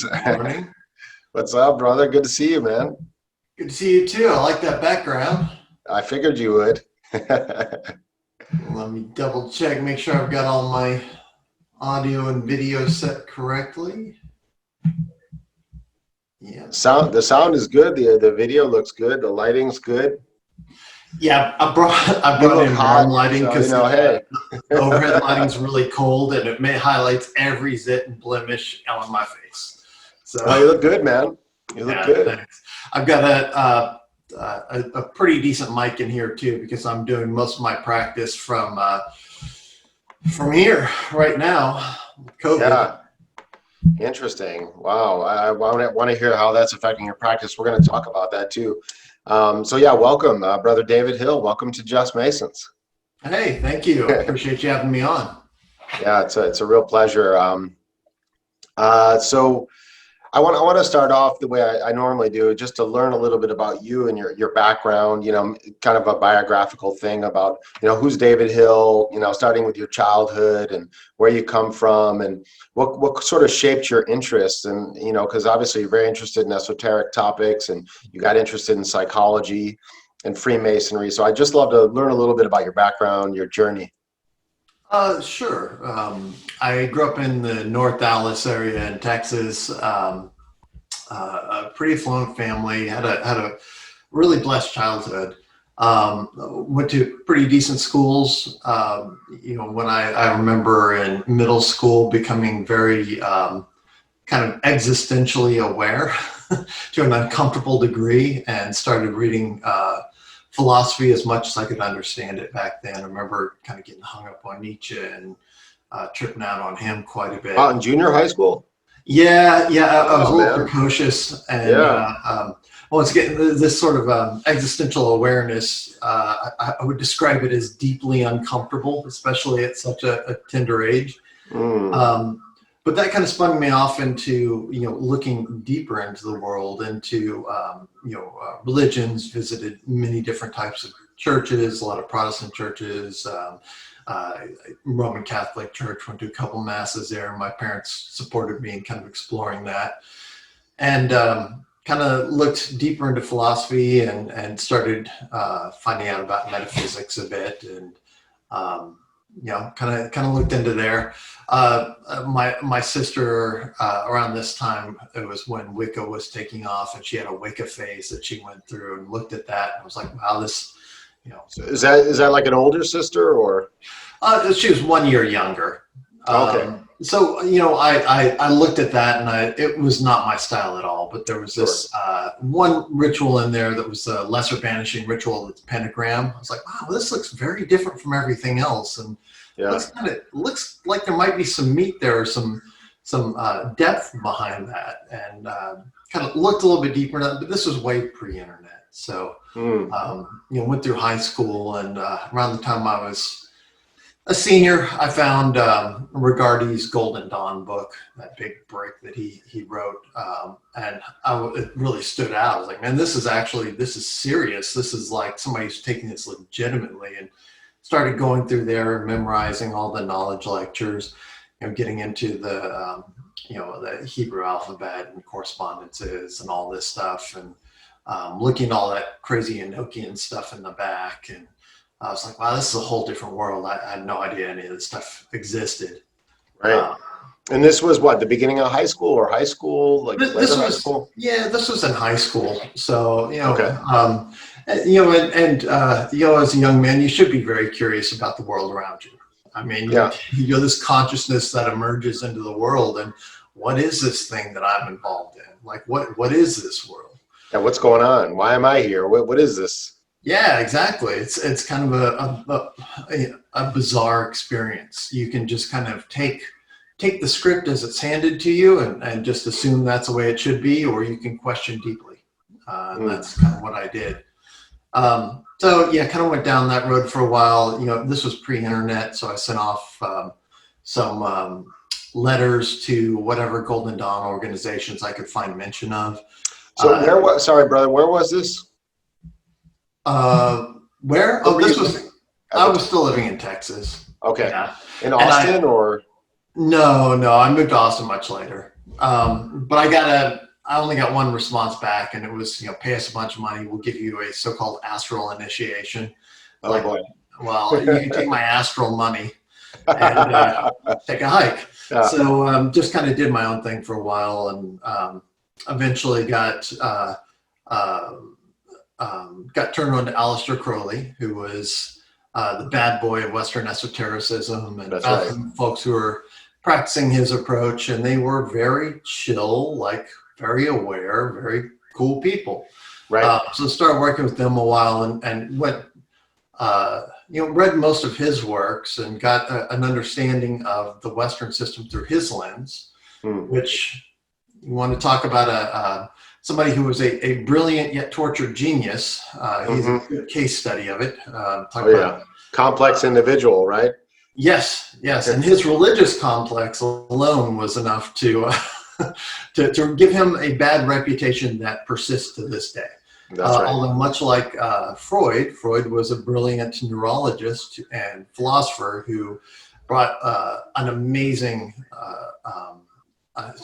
Masons. Morning. What's up, brother? Good to see you, man. Good to see you too. I like that background. I figured you would. Let me double check, make sure I've got all my audio and video set correctly. Yeah. The sound is good. The video looks good. The lighting's good. Yeah, I brought in warm lighting so, because hey. the overhead lighting's really cold and it highlights every zit and blemish on my face. So Oh, you look good, man. You look good. Thanks. I've got a pretty decent mic in here too because I'm doing most of my practice from here right now. COVID. Yeah. Interesting. Wow. I want to hear how that's affecting your practice. We're going to talk about that too. So yeah, welcome, Brother David Hill. Welcome to Just Masons. Hey, thank you. I appreciate you having me on. Yeah, it's a real pleasure. So I want to start off the way I normally do, just to learn a little bit about you and your background, kind of a biographical thing about, who's David Hill, starting with your childhood and where you come from and what sort of shaped your interests. And, because obviously you're very interested in esoteric topics and you got interested in psychology and Freemasonry. So I'd just love to learn a little bit about your background, your journey. Sure. I grew up in the North Dallas area in Texas. A pretty affluent family, had a really blessed childhood. Went to pretty decent schools. When I remember in middle school becoming very kind of existentially aware to an uncomfortable degree and started reading philosophy as much as I could understand it back then. I remember kind of getting hung up on Nietzsche and tripping out on him quite a bit. Out in junior high school? Yeah, I was a little precocious, and once again, this sort of existential awareness, I would describe it as deeply uncomfortable, especially at such a tender age. But that kind of spun me off into, looking deeper into the world, into, religions, visited many different types of churches, a lot of Protestant churches, Roman Catholic Church, went to a couple masses there. My parents supported me in kind of exploring that, and kind of looked deeper into philosophy and started finding out about metaphysics a bit, and kind of looked into there. My sister, around this time, it was when Wicca was taking off, and she had a Wicca phase that she went through and looked at that and was like, wow, this, So is that like an older sister or? She was 1 year younger. Okay. So, I looked at that and it was not my style at all, but there was this one ritual in there that was a lesser banishing ritual, that's pentagram. I was like, wow, this looks very different from everything else. And looks like there might be some meat there, or some depth behind that. And kind of looked a little bit deeper into that, but this was way pre-internet. So, went through high school, and around the time I was a senior, I found Rigardi's Golden Dawn book, that big brick that he wrote, and it really stood out. I was like, man, this is serious. This is like somebody's taking this legitimately, and started going through there and memorizing all the knowledge lectures, getting into the the Hebrew alphabet and correspondences and all this stuff, and looking at all that crazy Enochian stuff in the back. And I was like, wow, this is a whole different world. I had no idea any of this stuff existed. Right. And this was what, the beginning of high school or high school? Like high school? Yeah, this was in high school. So, Okay. As a young man, you should be very curious about the world around you. I mean, this consciousness that emerges into the world, and what is this thing that I'm involved in? Like, what is this world? Yeah, what's going on? Why am I here? What is this? Yeah, exactly. It's kind of a bizarre experience. You can just kind of take the script as it's handed to you and just assume that's the way it should be, or you can question deeply. And that's kind of what I did. So yeah, kind of went down that road for a while. This was pre-internet, so I sent off some letters to whatever Golden Dawn organizations I could find mention of. So sorry, brother, where was this? Where? Oh, this was, I was still living in Texas. Okay. Yeah. In Austin or? No, I moved to Austin much later. But I only got one response back, and it was, pay us a bunch of money. We'll give you a so-called astral initiation. Oh Like, boy. well, you can take my astral money and take a hike. Yeah. So just kind of did my own thing for a while, and eventually got turned on to Aleister Crowley, who was the bad boy of Western esotericism, and That's found right. some folks who were practicing his approach, and they were very chill, like very aware, very cool people. Right. So started working with them a while, and went, read most of his works and got an understanding of the Western system through his lens, which you want to talk about somebody who was a brilliant yet tortured genius. He's a good case study of it. Complex individual, right? Yes, and his religious complex alone was enough to to give him a bad reputation that persists to this day. That's right. Although much like Freud was a brilliant neurologist and philosopher who brought an amazing,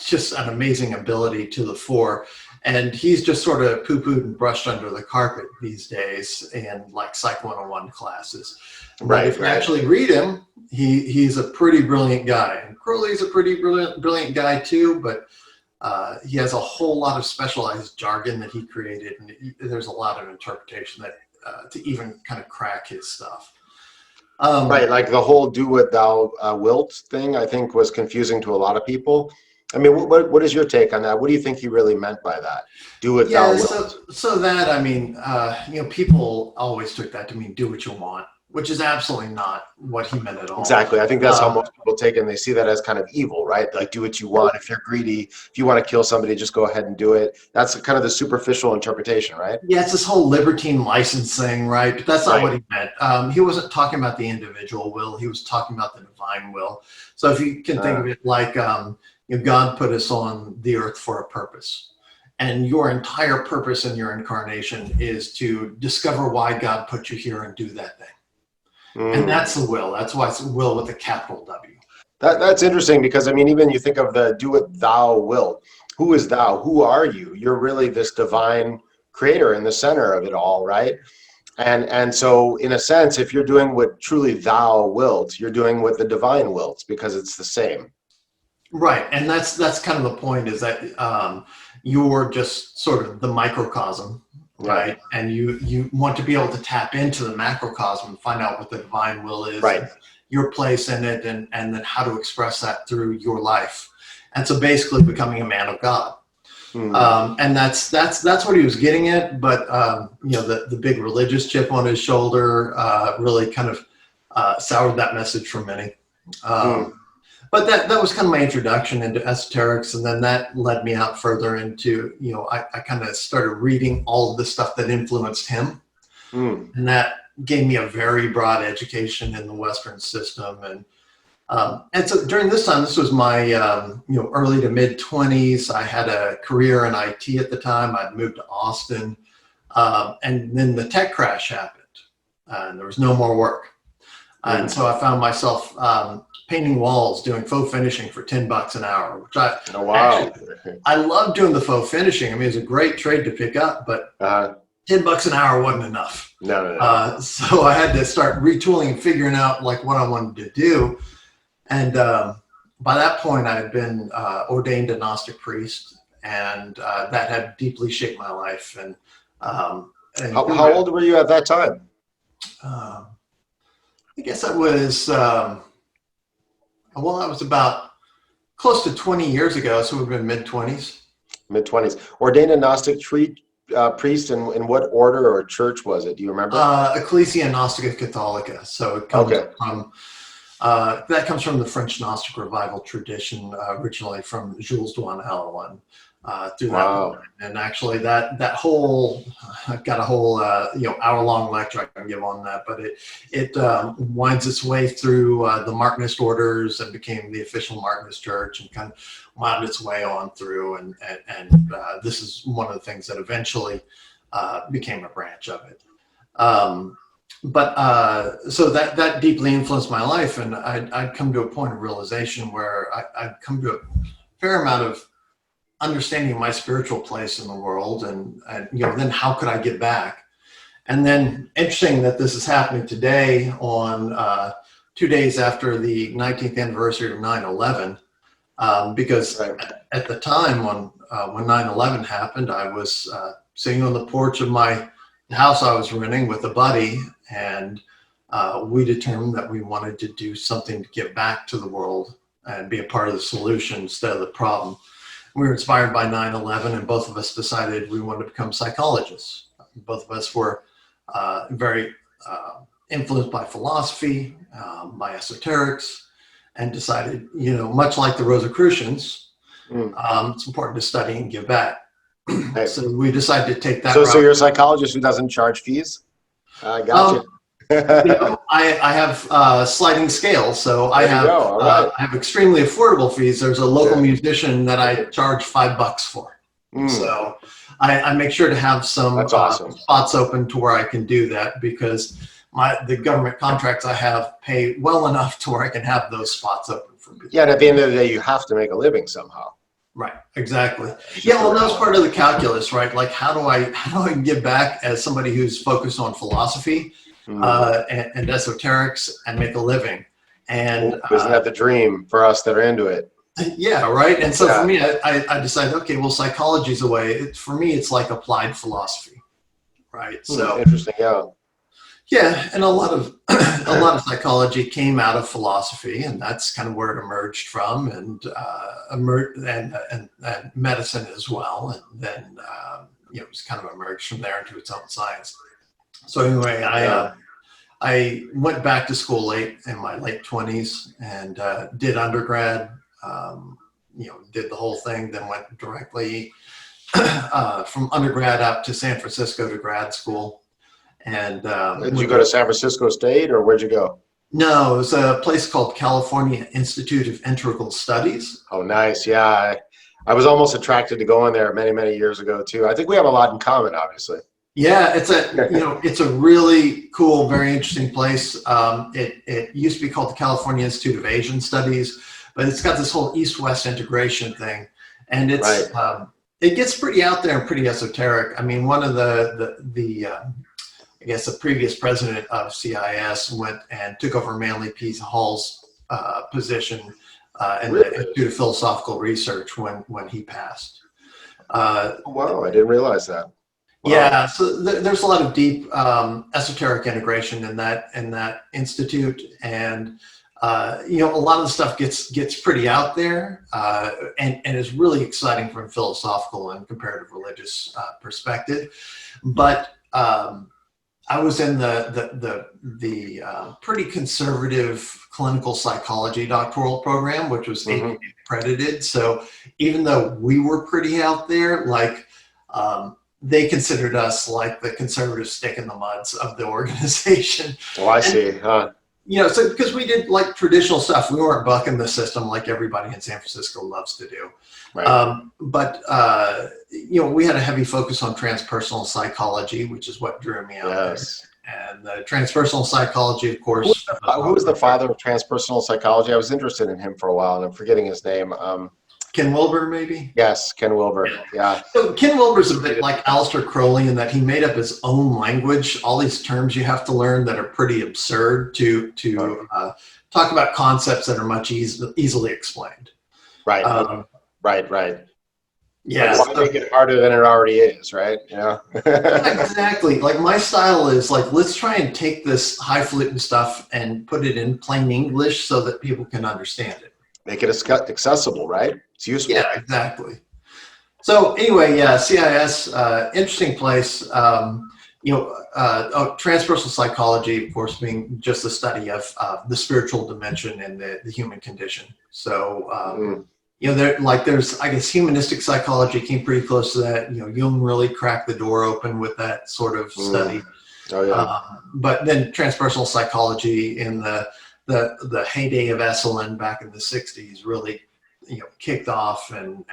just an amazing ability to the fore. And he's just sort of poo-pooed and brushed under the carpet these days in like Psych 101 classes. But if you actually read him, he's a pretty brilliant guy. And Crowley's a pretty brilliant guy too, but he has a whole lot of specialized jargon that he created, and there's a lot of interpretation that to even kind of crack his stuff. Right, like the whole "do what thou wilt" thing, I think was confusing to a lot of people. I mean, what is your take on that? What do you think he really meant by that? Do what thou wilt. So that, I mean, people always took that to mean do what you want, which is absolutely not what he meant at all. Exactly. I think that's how most people take it, and they see that as kind of evil, right? Like, do what you want. If you're greedy, if you want to kill somebody, just go ahead and do it. That's kind of the superficial interpretation, right? Yeah, it's this whole libertine license thing, right? But that's not what he meant. He wasn't talking about the individual will. He was talking about the divine will. So if you can think of it like God put us on the earth for a purpose. And your entire purpose in your incarnation is to discover why God put you here and do that thing. And that's the will. That's why it's will with a capital W. That's interesting because, I mean, even you think of the do what thou wilt. Who is thou? Who are you? You're really this divine creator in the center of it all, right? And so, in a sense, if you're doing what truly thou wilt, you're doing what the divine wilts, because it's the same. Right, and that's kind of the point, is that you're just sort of the microcosm, right? And you want to be able to tap into the macrocosm and find out what the divine will is, right? Your place in it, and then how to express that through your life. And so, basically, becoming a man of God. And that's what he was getting at. But the big religious chip on his shoulder really kind of soured that message for many. But that was kind of my introduction into esoterics, and then that led me out further into, I kind of started reading all of the stuff that influenced him, and that gave me a very broad education in the Western system. And so during this time, this was my early to mid 20s. I had a career in IT at the time. I'd moved to Austin, and then the tech crash happened, and there was no more work, and so I found myself painting walls, doing faux finishing for $10 an hour, which I love doing the faux finishing. I mean, it's a great trade to pick up, but $10 an hour wasn't enough. No. So I had to start retooling and figuring out like what I wanted to do. And by that point, I had been ordained a Gnostic priest, and that had deeply shaped my life. And how old were you at that time? I guess I was. I was about close to 20 years ago, so it would have been mid-20s. Mid-20s. Ordained a Gnostic priest, in what order or church was it? Do you remember? Ecclesia Gnostica Catholica. So it comes from that comes from the French Gnostic revival tradition, originally from Jules Douanel, and through that line. And actually that whole, I've got a whole hour-long lecture I can give on that, but it winds its way through the Martinist orders and became the official Martinist church, and kind of wound its way on through, and this is one of the things that eventually became a branch of it. So that deeply influenced my life, and I'd come to a point of realization where I'd come to a fair amount of understanding my spiritual place in the world, and then how could I get back? And then interesting that this is happening today on 2 days after the 19th anniversary of 9/11, because at the time when 9/11 happened, I was sitting on the porch of the house I was renting with a buddy, and we determined that we wanted to do something to give back to the world and be a part of the solution instead of the problem. We were inspired by 9/11, and both of us decided we wanted to become psychologists. Both of us were very influenced by philosophy, by esoterics, and decided, much like the Rosicrucians, it's important to study and give back. Hey. So we decided to take that So, route. so you're a psychologist who doesn't charge fees? I got you. I have sliding scales, so I have extremely affordable fees. There's a local musician that I charge $5 for. So I make sure to have some awesome. spots open to where I can do that, because the government contracts I have pay well enough to where I can have those spots open for people. Yeah, and at the end of the day, you have to make a living somehow. Right, exactly. Yeah, well, that was part of the calculus, right? Like, how do I give back as somebody who's focused on philosophy and esoterics and make a living? And isn't that the dream for us that are into it? Yeah, right. And so for me, I decided, okay, well, psychology's a way. For me, it's like applied philosophy, right? So interesting, yeah. Yeah, and a lot of psychology came out of philosophy, and that's kind of where it emerged from, and medicine as well, and then it's kind of emerged from there into its own science. So anyway, I went back to school late in my late 20s and did undergrad. Did the whole thing, then went directly from undergrad up to San Francisco to grad school. And did you go to San Francisco State, or where'd you go? No, it was a place called California Institute of Integral Studies. Oh, nice. Yeah, I was almost attracted to going there many, many years ago too. I think we have a lot in common, obviously. Yeah, it's a really cool, very interesting place. It used to be called the California Institute of Asian Studies, but it's got this whole East-West integration thing, and it's it gets pretty out there and pretty esoteric. I mean, one of I guess the previous president of CIS went and took over Manly P. Hall's position in the Institute of Philosophical Research when he passed. Wow, I didn't realize that. Wow. Yeah, so there's a lot of deep esoteric integration in that institute, and a lot of the stuff gets pretty out there, and is really exciting from a philosophical and comparative religious perspective. But I was in the pretty conservative clinical psychology doctoral program, which was APA accredited. So even though we were pretty out there, like they considered us like the conservative stick in the muds of the organization. Oh, I see. So because we did like traditional stuff, we weren't bucking the system like everybody in San Francisco loves to do. Right. But we had a heavy focus on transpersonal psychology, which is what drew me out there. And the transpersonal psychology, of course. Who was the father of transpersonal psychology? I was interested in him for a while, and I'm forgetting his name. Ken Wilber, maybe? Yes, Ken Wilber. Yeah. So Ken Wilber's a bit like Aleister Crowley in that he made up his own language, all these terms you have to learn that are pretty absurd to talk about concepts that are much easily explained. Right. Right. Yeah. Why make it harder than it already is, right? Yeah. Exactly. Like my style is like, let's try and take this highfalutin stuff and put it in plain English so that people can understand it. Make it accessible, right? It's useful. Yeah, exactly. So anyway, yeah, CIS, interesting place. Transpersonal psychology, of course, being just the study of the spiritual dimension and the human condition. So, there's, I guess, humanistic psychology came pretty close to that. Jung really cracked the door open with that sort of study. Oh, yeah. But then transpersonal psychology in the heyday of Esalen back in the 60s really, kicked off and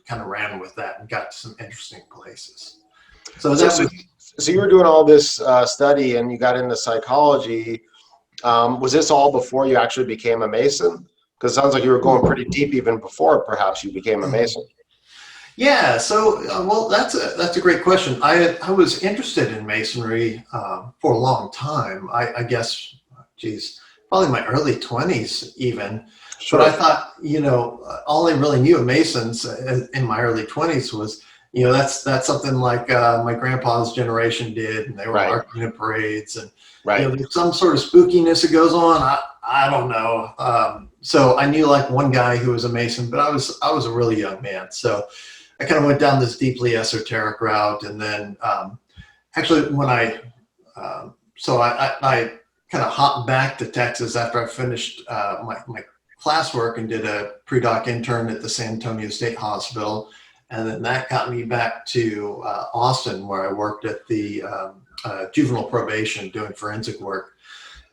kind of ran with that and got to some interesting places. So you were doing all this study and you got into psychology. Was this all before you actually became a Mason? Because it sounds like you were going pretty deep even before perhaps you became a Mason. Yeah, so well, that's a great question. I was interested in Masonry for a long time. I guess, geez, probably my early 20s even. But I Sure. thought, all I really knew of Masons in my early 20s was, that's something like my grandpa's generation did, and they were Right. marching in parades, and Right. there's some sort of spookiness that goes on. I don't know. So I knew like one guy who was a Mason, but I was a really young man, so I kind of went down this deeply esoteric route, and then actually when I kind of hopped back to Texas after I finished my classwork and did a pre-doc intern at the San Antonio State Hospital, and then that got me back to Austin, where I worked at the juvenile probation doing forensic work.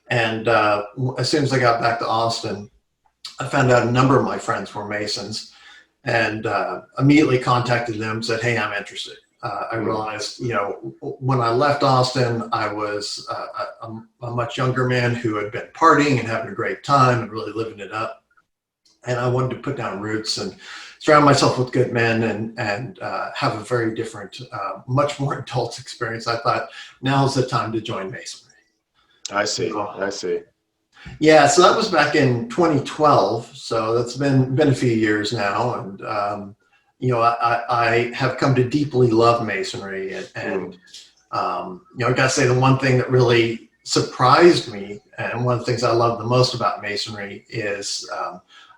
And as soon as I got back to Austin, I found out a number of my friends were Masons, and immediately contacted them, said, hey, I'm interested. I Mm. realized, when I left Austin, I was a much younger man who had been partying and having a great time and really living it up. And I wanted to put down roots and surround myself with good men, and have a very different, much more adult experience. I thought, now's the time to join Masonry. I see. So, I see. yeah, so that was back in 2012. So that's been a few years now, and I have come to deeply love Masonry, and Mm. I gotta say the one thing that really surprised me, and one of the things I love the most about Masonry is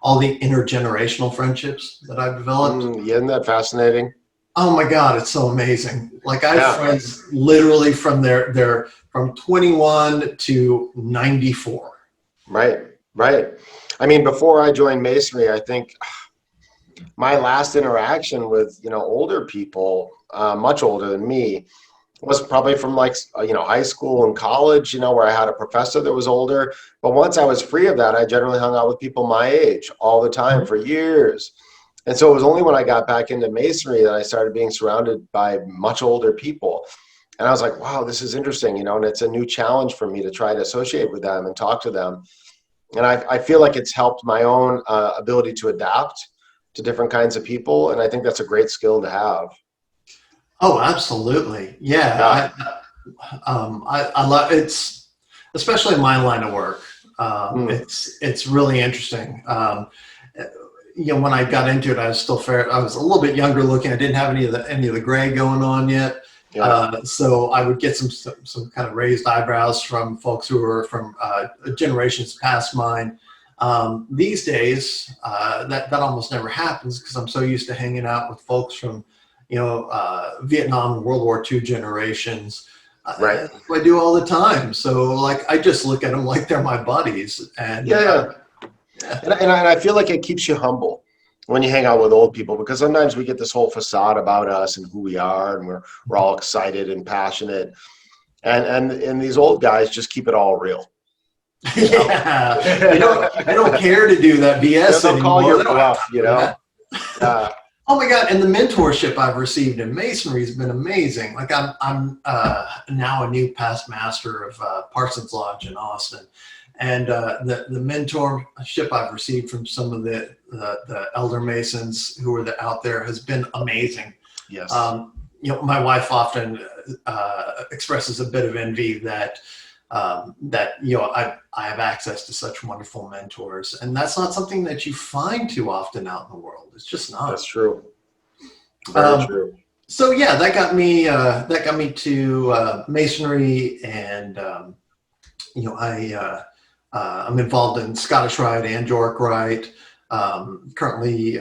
all the intergenerational friendships that I've developed. Mm. Yeah, isn't that fascinating? Oh my God, it's so amazing. Like I have Yeah. friends literally from their from 21 to 94. Right. Right. I mean, before I joined Masonry, I think my last interaction with, older people, much older than me, was probably from like, high school and college, where I had a professor that was older. But once I was free of that, I generally hung out with people my age all the time for years. And so it was only when I got back into Masonry that I started being surrounded by much older people. And I was like, wow, this is interesting, and it's a new challenge for me to try to associate with them and talk to them. And I feel like it's helped my own ability to adapt to different kinds of people. And I think that's a great skill to have. Oh, absolutely. Yeah. Yeah. I love it's, especially in my line of work. Mm. It's really interesting. When I got into it, I was a little bit younger looking. I didn't have any of the gray going on yet. Yeah. So I would get some kind of raised eyebrows from folks who were from generations past mine. These days, that almost never happens because I'm so used to hanging out with folks from, Vietnam and World War II generations. Right. That's what I do all the time. So like, I just look at them like they're my buddies. And Yeah. Yeah. yeah. And I feel like it keeps you humble when you hang out with old people, because sometimes we get this whole facade about us and who we are, and we're all excited and passionate. And these old guys just keep it all real. Yeah, they don't care to do that BS They'll call anymore. your They don't have bluff, time for that. Uh, Oh my God! And the mentorship I've received in Masonry has been amazing. Like I'm now a new past master of Parsons Lodge in Austin, and the mentorship I've received from some of the elder Masons who are out there has been amazing. yes. My wife often expresses a bit of envy that I have access to such wonderful mentors, and that's not something that you find too often out in the world. It's just not. That's true. Very Um, true. so yeah, that got me to Masonry, and I'm involved in Scottish Rite and York Rite. Currently.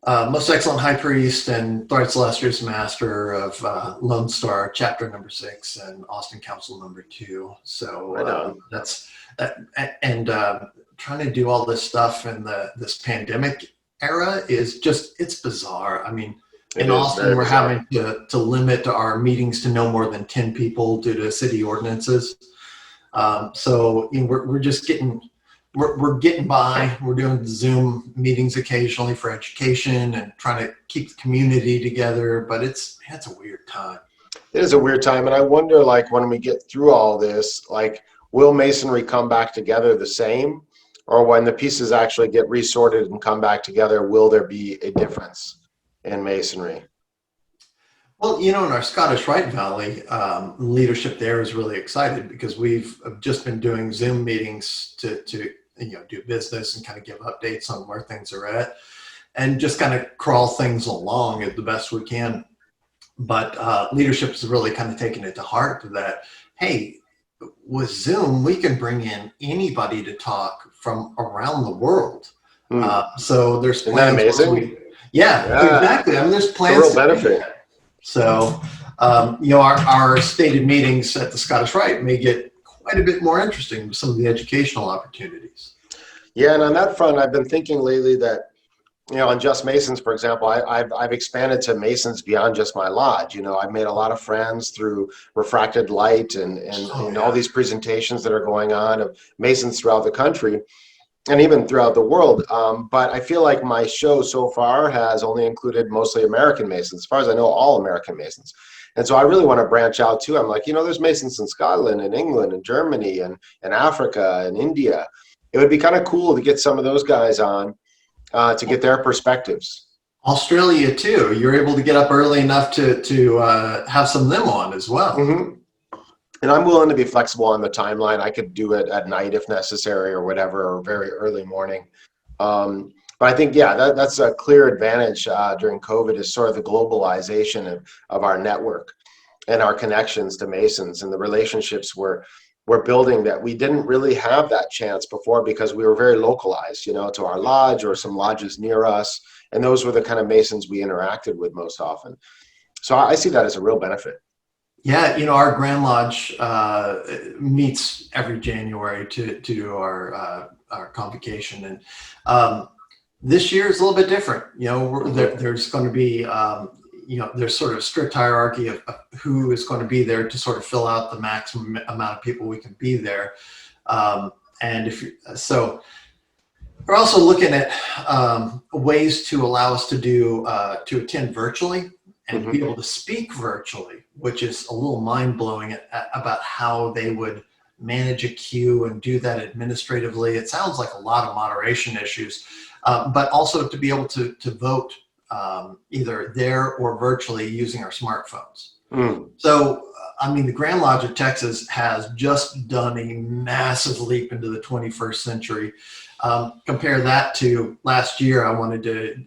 Most Excellent High Priest and Thrice Illustrious Master of Lone Star Chapter Number 6 and Austin Council Number 2. So Right on. that's that, and trying to do all this stuff in this pandemic era it's bizarre. I mean, It in is Austin, very we're bizarre. having to limit our meetings to no more than 10 people due to city ordinances. So we're just we're getting by. We're doing Zoom meetings occasionally for education and trying to keep the community together, but it's a weird time. It is a weird time, and I wonder, like, when we get through all this, like, will Masonry come back together the same, or when the pieces actually get resorted and come back together, will there be a difference? in Masonry? Well, you know, in our Scottish Rite Valley, leadership there is really excited because we've just been doing Zoom meetings to do business and kind of give updates on where things are at, and just kind of crawl things along at the best we can. But leadership is really kind of taking it to heart that, hey, with Zoom, we can bring in anybody to talk from around the world. So there's Isn't that plans. amazing? Yeah, exactly. I mean, there's It's a plans real to benefit. so, our stated meetings at the Scottish Rite may get quite a bit more interesting with some of the educational opportunities. Yeah, and on that front, I've been thinking lately that, on Just Masons, for example, I've expanded to Masons beyond just my lodge. I've made a lot of friends through refracted light and all these presentations that are going on of Masons throughout the country and even throughout the world. But I feel like my show so far has only included mostly American Masons, as far as I know, all American Masons. And so I really want to branch out too. I'm like, there's Masons in Scotland and England and Germany and Africa and India. It would be kind of cool to get some of those guys on to get their perspectives. Australia too. You're able to get up early enough to have some of them on as well. Mm-hmm. And I'm willing to be flexible on the timeline. I could do it at night if necessary or whatever, or very early morning. But I think, that's a clear advantage during COVID is sort of the globalization of our network and our connections to Masons and the relationships we're building that we didn't really have that chance before because we were very localized, to our lodge or some lodges near us. And those were the kind of Masons we interacted with most often. So I see that as a real benefit. Yeah, our Grand Lodge meets every January to do our convocation, and this year is a little bit different. There's going to be there's sort of a strict hierarchy of who is going to be there to sort of fill out the maximum amount of people we can be there, and so we're also looking at ways to allow us to attend virtually and be able to speak virtually, which is a little mind-blowing about how they would manage a queue and do that administratively. It sounds like a lot of moderation issues, but also to be able to vote either there or virtually using our smartphones. So, the Grand Lodge of Texas has just done a massive leap into the 21st century. Compare that to last year, I wanted to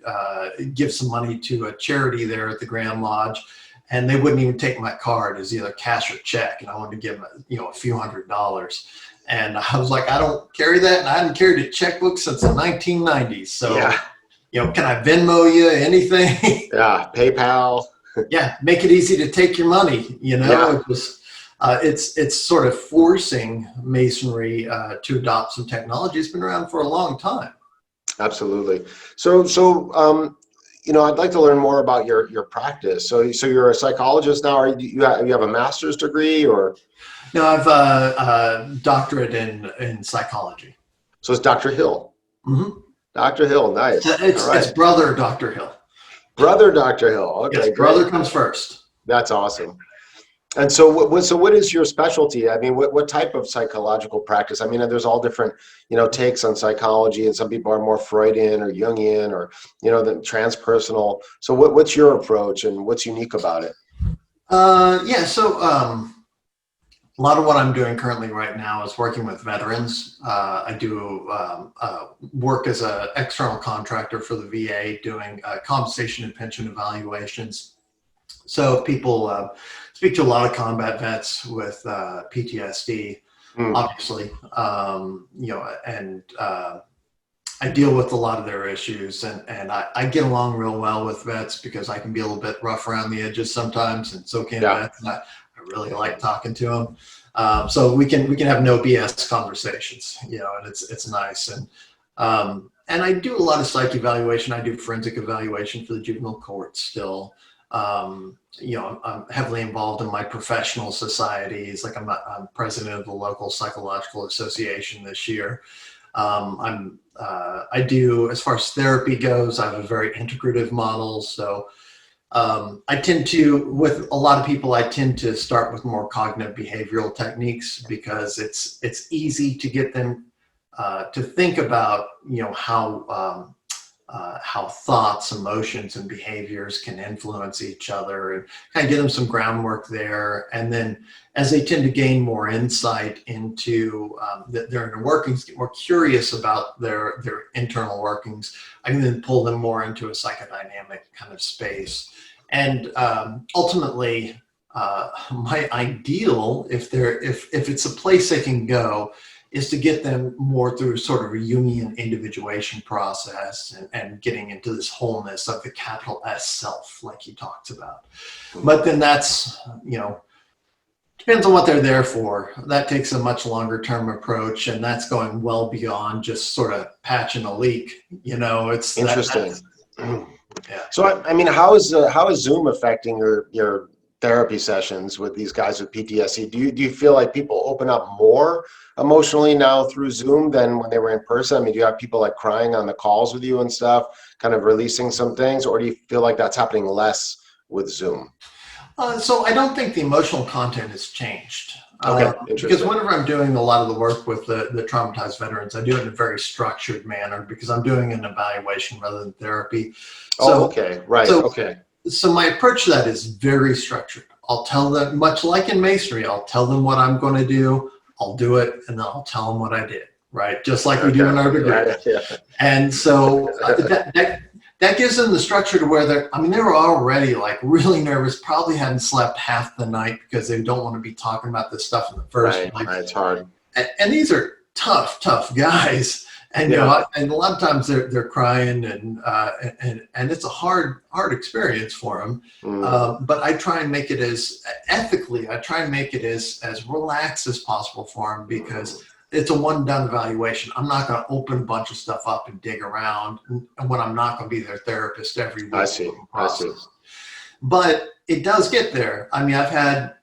give some money to a charity there at the Grand Lodge, and they wouldn't even take my card as either cash or check. And I wanted to give them, a few $100s. And I was like, I don't carry that. And I hadn't carried a checkbook since the 1990s. So, can I Venmo you anything? Yeah. PayPal. Yeah. Make it easy to take your money. It's sort of forcing Masonry to adopt some technology. It's been around for a long time. Absolutely. So I'd like to learn more about your practice. So you're a psychologist now. You have a master's degree, or? No, I've a doctorate in psychology. So it's Dr. Hill. Mm-hmm. Dr. Hill, nice. It's Brother Docter Hill. Brother Docter Hill. Okay, yes, brother comes first. That's awesome. And so what is your specialty? What type of psychological practice? There's all different, takes on psychology, and some people are more Freudian or Jungian or, the transpersonal. So what's your approach and what's unique about it? A lot of what I'm doing currently right now is working with veterans. I do work as an external contractor for the VA doing compensation and pension evaluations. So people speak to a lot of combat vets with PTSD, obviously, and I deal with a lot of their issues, and I get along real well with vets because I can be a little bit rough around the edges sometimes, and so can vets. And I really like talking to them, so we can have no BS conversations, and it's nice. And I do a lot of psych evaluation. I do forensic evaluation for the juvenile court still. I'm heavily involved in my professional societies. Like I'm president of the local psychological association this year. I do, as far as therapy goes, I have a very integrative model. So I tend to, with a lot of people, I tend to start with more cognitive behavioral techniques because it's easy to get them to think about, how how thoughts, emotions, and behaviors can influence each other, and kind of give them some groundwork there. And then as they tend to gain more insight into their inner workings, get more curious about their internal workings, I can then pull them more into a psychodynamic kind of space. And ultimately, my ideal, if it's a place they can go, is to get them more through sort of a Jungian individuation process and getting into this wholeness of the capital S self, like he talks about. But then that's, depends on what they're there for. That takes a much longer term approach, and that's going well beyond just sort of patching a leak. It's interesting. Yeah. So I mean, how is Zoom affecting your therapy sessions with these guys with PTSD? Do you feel like people open up more emotionally now through Zoom than when they were in person? I mean, do you have people like crying on the calls with you and stuff, kind of releasing some things, or do you feel like that's happening less with Zoom? So I don't think the emotional content has changed. Okay, interesting. Because whenever I'm doing a lot of the work with the traumatized veterans, I do it in a very structured manner because I'm doing an evaluation rather than therapy. So, okay, right, okay. So my approach to that is very structured. I'll tell them, much like in Masonry, I'll tell them what I'm going to do, I'll do it, and then I'll tell them what I did, right? Just like we do in our degree. Yeah. And so that gives them the structure to where they were already like really nervous, probably hadn't slept half the night because they don't want to be talking about this stuff in the first place. Right, it's hard. And these are tough guys. And and a lot of times they're crying and it's a hard experience for them. But I try and make it as ethically. I try and make it as relaxed as possible for them because it's a one done evaluation. I'm not going to open a bunch of stuff up and dig around when I'm not going to be their therapist every week. I see. But it does get there. I mean, I've had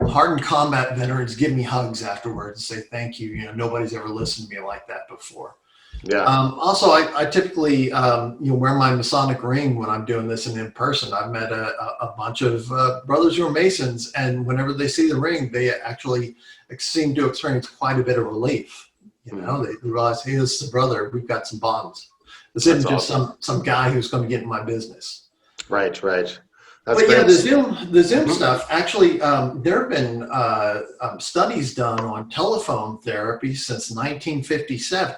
hardened combat veterans give me hugs afterwards and say thank you. Nobody's ever listened to me like that before. Yeah. Also, I typically wear my Masonic ring when I'm doing this in person. I've met a bunch of brothers who are Masons, and whenever they see the ring, they actually seem to experience quite a bit of relief. They realize, hey, this is a brother. We've got some bonds. This isn't just some guy who's going to get in my business. Right. But the Zoom stuff, actually, there have been studies done on telephone therapy since 1957.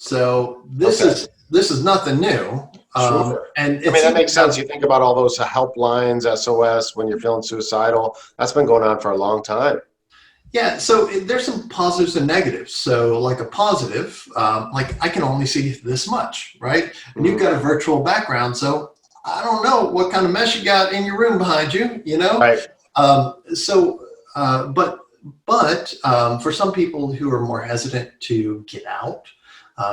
So this is nothing new. Sure. And that makes sense. You think about all those helplines, SOS, when you're feeling suicidal. That's been going on for a long time. Yeah, so there's some positives and negatives. So like a positive, like I can only see this much, right? And you've got a virtual background, so I don't know what kind of mess you got in your room behind you, Right. But for some people who are more hesitant to get out,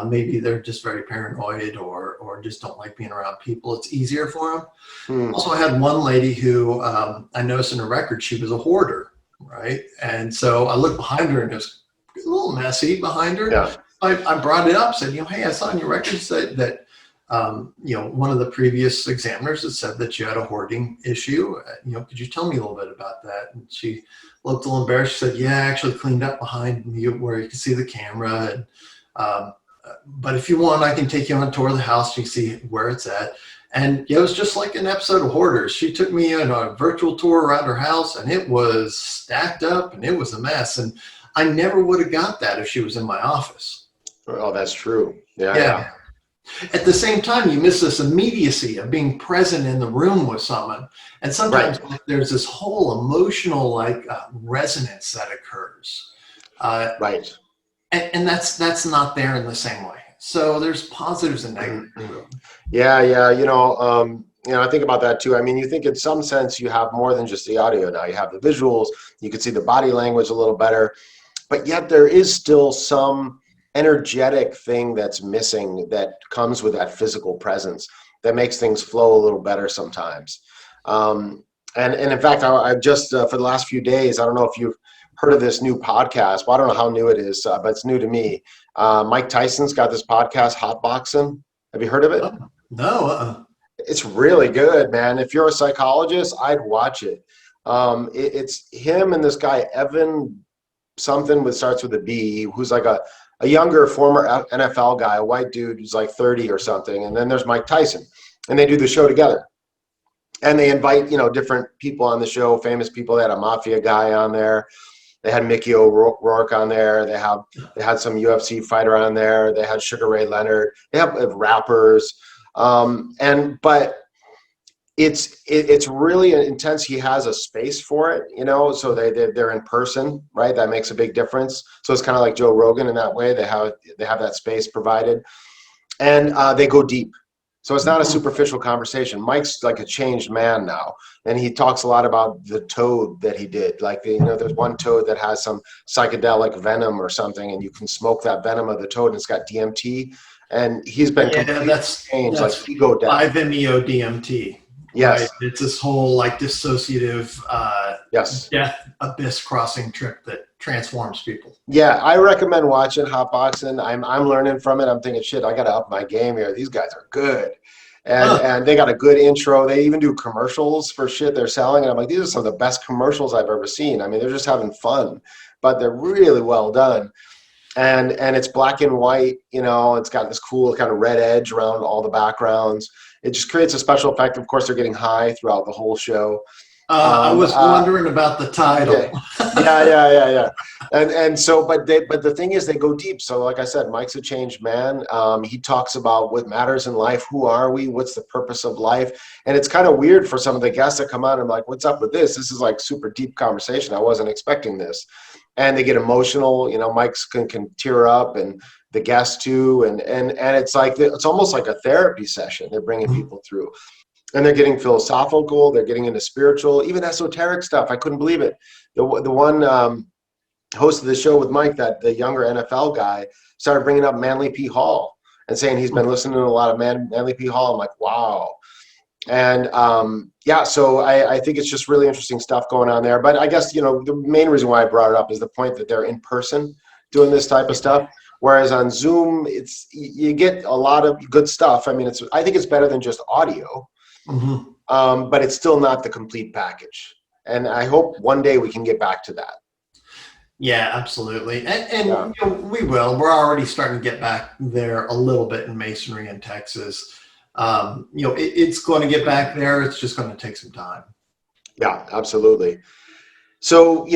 maybe they're just very paranoid or just don't like being around people, it's easier for them. Also, I had one lady who I noticed in her record, she was a hoarder, right? And so I looked behind her and it was a little messy behind her. Yeah. I brought it up, said, hey, I saw in your records that one of the previous examiners had said that you had a hoarding issue. Could you tell me a little bit about that? And she looked a little embarrassed. She said, yeah, I actually cleaned up behind me where you can see the camera. And, but if you want, I can take you on a tour of the house. You can see where it's at. And it was just like an episode of Hoarders. She took me on a virtual tour around her house, and it was stacked up and it was a mess. And I never would have got that if she was in my office. Oh, that's true. Yeah. At the same time, you miss this immediacy of being present in the room with someone. And sometimes there's this whole emotional resonance that occurs. Right. And that's not there in the same way. So there's positives and negatives. Yeah. I think about that too. I mean, you think in some sense you have more than just the audio now. You have the visuals. You can see the body language a little better. But yet there is still some energetic thing that's missing that comes with that physical presence that makes things flow a little better sometimes. And in fact, I just for the last few days, I don't know if you've heard of this new podcast. Well, I don't know how new it is, but it's new to me. Mike Tyson's got this podcast, Hot Boxing. Have you heard of it? No. It's really good, man. If you're a psychologist, I'd watch it. It's him and this guy, Evan something starts with a B, who's like a a younger former NFL guy, a white dude who's like 30 or something, and then there's Mike Tyson, and they do the show together. And they invite, different people on the show, famous people. They had a mafia guy on there. They had Mickey O'Rourke on there. They had some UFC fighter on there. They had Sugar Ray Leonard. They have rappers, but it's really intense. He has a space for it, so they're in person, right? That makes a big difference. So it's kind of like Joe Rogan in that way. They have that space provided, and they go deep. So it's not a superficial conversation. Mike's like a changed man now, and he talks a lot about the toad that he did. Like, there's one toad that has some psychedelic venom or something, and you can smoke that venom of the toad, and it's got DMT. And he's been completely changed, like ego death. 5-MeO DMT. Yes. Right? It's this whole like dissociative yes. death abyss crossing trip that transforms people. Yeah, I recommend watching Hotboxing. I'm learning from it. I'm thinking, shit, I got to up my game here. These guys are good. And they got a good intro. They even do commercials for shit they're selling. And I'm like, these are some of the best commercials I've ever seen. I mean, they're just having fun, but they're really well done. And it's black and white, it's got this cool kind of red edge around all the backgrounds. It just creates a special effect. Of course, they're getting high throughout the whole show. I was wondering about the title. Yeah. And so, but the thing is, they go deep. So like I said, Mike's a changed man. He talks about what matters in life. Who are we? What's the purpose of life? And it's kind of weird for some of the guests that come on. I'm like, what's up with this? This is like super deep conversation. I wasn't expecting this. And they get emotional. Mike's can tear up, and the guests too. And it's like, it's almost like a therapy session they're bringing people through. And they're getting philosophical, they're getting into spiritual, even esoteric stuff. I couldn't believe it. The one host of the show with Mike, that the younger NFL guy, started bringing up Manly P. Hall and saying he's been listening to a lot of Manly P. Hall. I'm like, wow. And so I think it's just really interesting stuff going on there. But I guess, the main reason why I brought it up is the point that they're in person doing this type of stuff. Whereas on Zoom, you get a lot of good stuff. I mean, I think it's better than just audio. Mm-hmm. But it's still not the complete package. And I hope one day we can get back to that. Yeah, absolutely. And we will. We're already starting to get back there a little bit in Masonry in Texas. It's going to get back there. It's just going to take some time. Yeah, absolutely. So,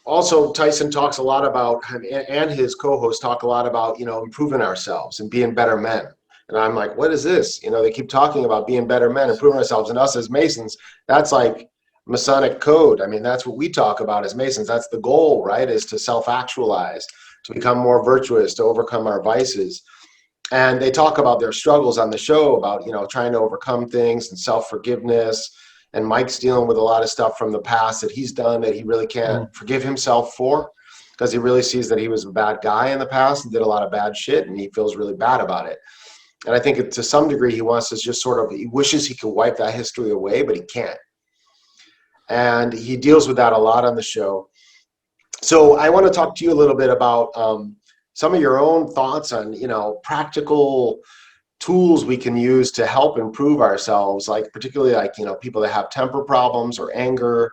also Tyson talks a lot about, and his co-hosts talk a lot about, improving ourselves and being better men. And I'm like, what is this? They keep talking about being better men, improving ourselves. And us as Masons, that's like Masonic code. I mean, that's what we talk about as Masons. That's the goal, right? Is to self-actualize, to become more virtuous, to overcome our vices. And they talk about their struggles on the show about, trying to overcome things and self-forgiveness. And Mike's dealing with a lot of stuff from the past that he's done that he really can't forgive himself for, because he really sees that he was a bad guy in the past and did a lot of bad shit, and he feels really bad about it. And I think to some degree he wants to just he wishes he could wipe that history away, but he can't. And he deals with that a lot on the show. So I want to talk to you a little bit about some of your own thoughts on, practical tools we can use to help improve ourselves, like particularly like, people that have temper problems or anger,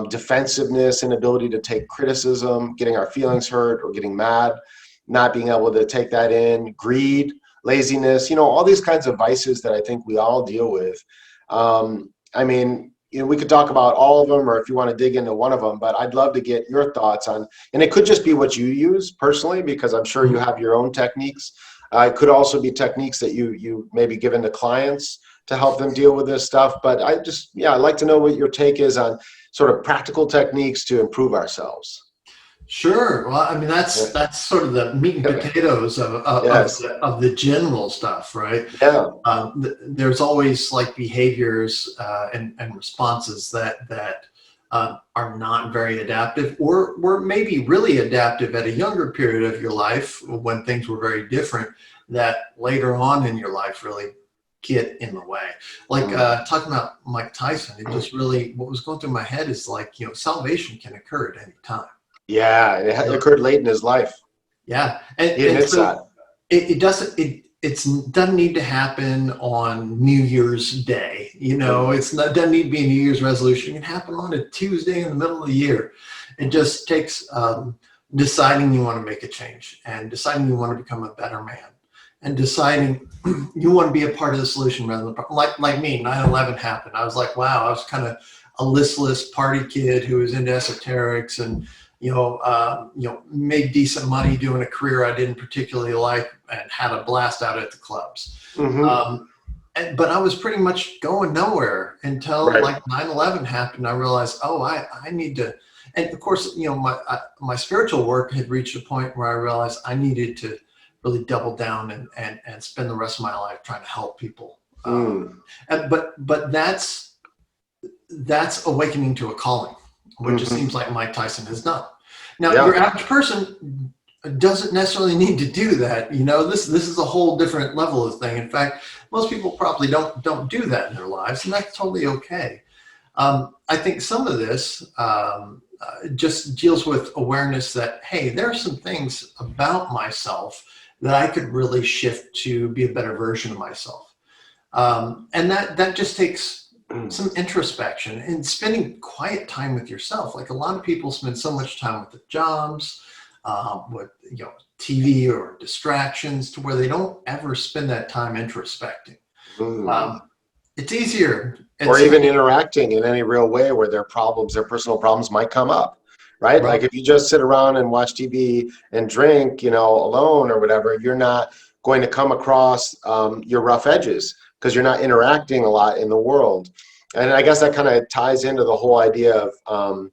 defensiveness, inability to take criticism, getting our feelings hurt or getting mad, not being able to take that in, greed, laziness, all these kinds of vices that I think we all deal with. I mean, we could talk about all of them, or if you want to dig into one of them, but I'd love to get your thoughts on, and it could just be what you use personally, because I'm sure you have your own techniques. It could also be techniques that you maybe given to clients to help them deal with this stuff. But I'd like to know what your take is on sort of practical techniques to improve ourselves. Sure. Well, I mean, that's sort of the meat and potatoes of the general stuff, right? Yeah. There's always like behaviors and responses that are not very adaptive, or were maybe really adaptive at a younger period of your life when things were very different, that later on in your life really get in the way. Like talking about Mike Tyson, it just really, what was going through my head is like, salvation can occur at any time. Yeah, it occurred late in his life. Yeah, and so it doesn't need to happen on New Year's Day. Doesn't need to be a New Year's resolution. It can happen on a Tuesday in the middle of the year. It just takes deciding you want to make a change, and deciding you want to become a better man, and deciding you want to be a part of the solution rather than the problem. Like me, 9/11 happened. I was like, wow, I was kind of a listless party kid who was into esoterics and, made decent money doing a career I didn't particularly like and had a blast out at the clubs. But I was pretty much going nowhere until like 9/11 happened. I realized, oh, I need to, and of course, my spiritual work had reached a point where I realized I needed to really double down and spend the rest of my life trying to help people. But that's awakening to a calling, which it seems like Mike Tyson has done. Now, your average person doesn't necessarily need to do that. This is a whole different level of thing. In fact, most people probably don't do that in their lives, and that's totally okay. I think some of this just deals with awareness that, hey, there are some things about myself that I could really shift to be a better version of myself. And that just takes some introspection and spending quiet time with yourself. Like a lot of people spend so much time with their jobs, with TV or distractions, to where they don't ever spend that time introspecting. It's easier. Or even interacting in any real way where their personal problems might come up, right? Like if you just sit around and watch TV and drink, alone or whatever, you're not going to come across your rough edges because you're not interacting a lot in the world. And I guess that kind of ties into the whole idea of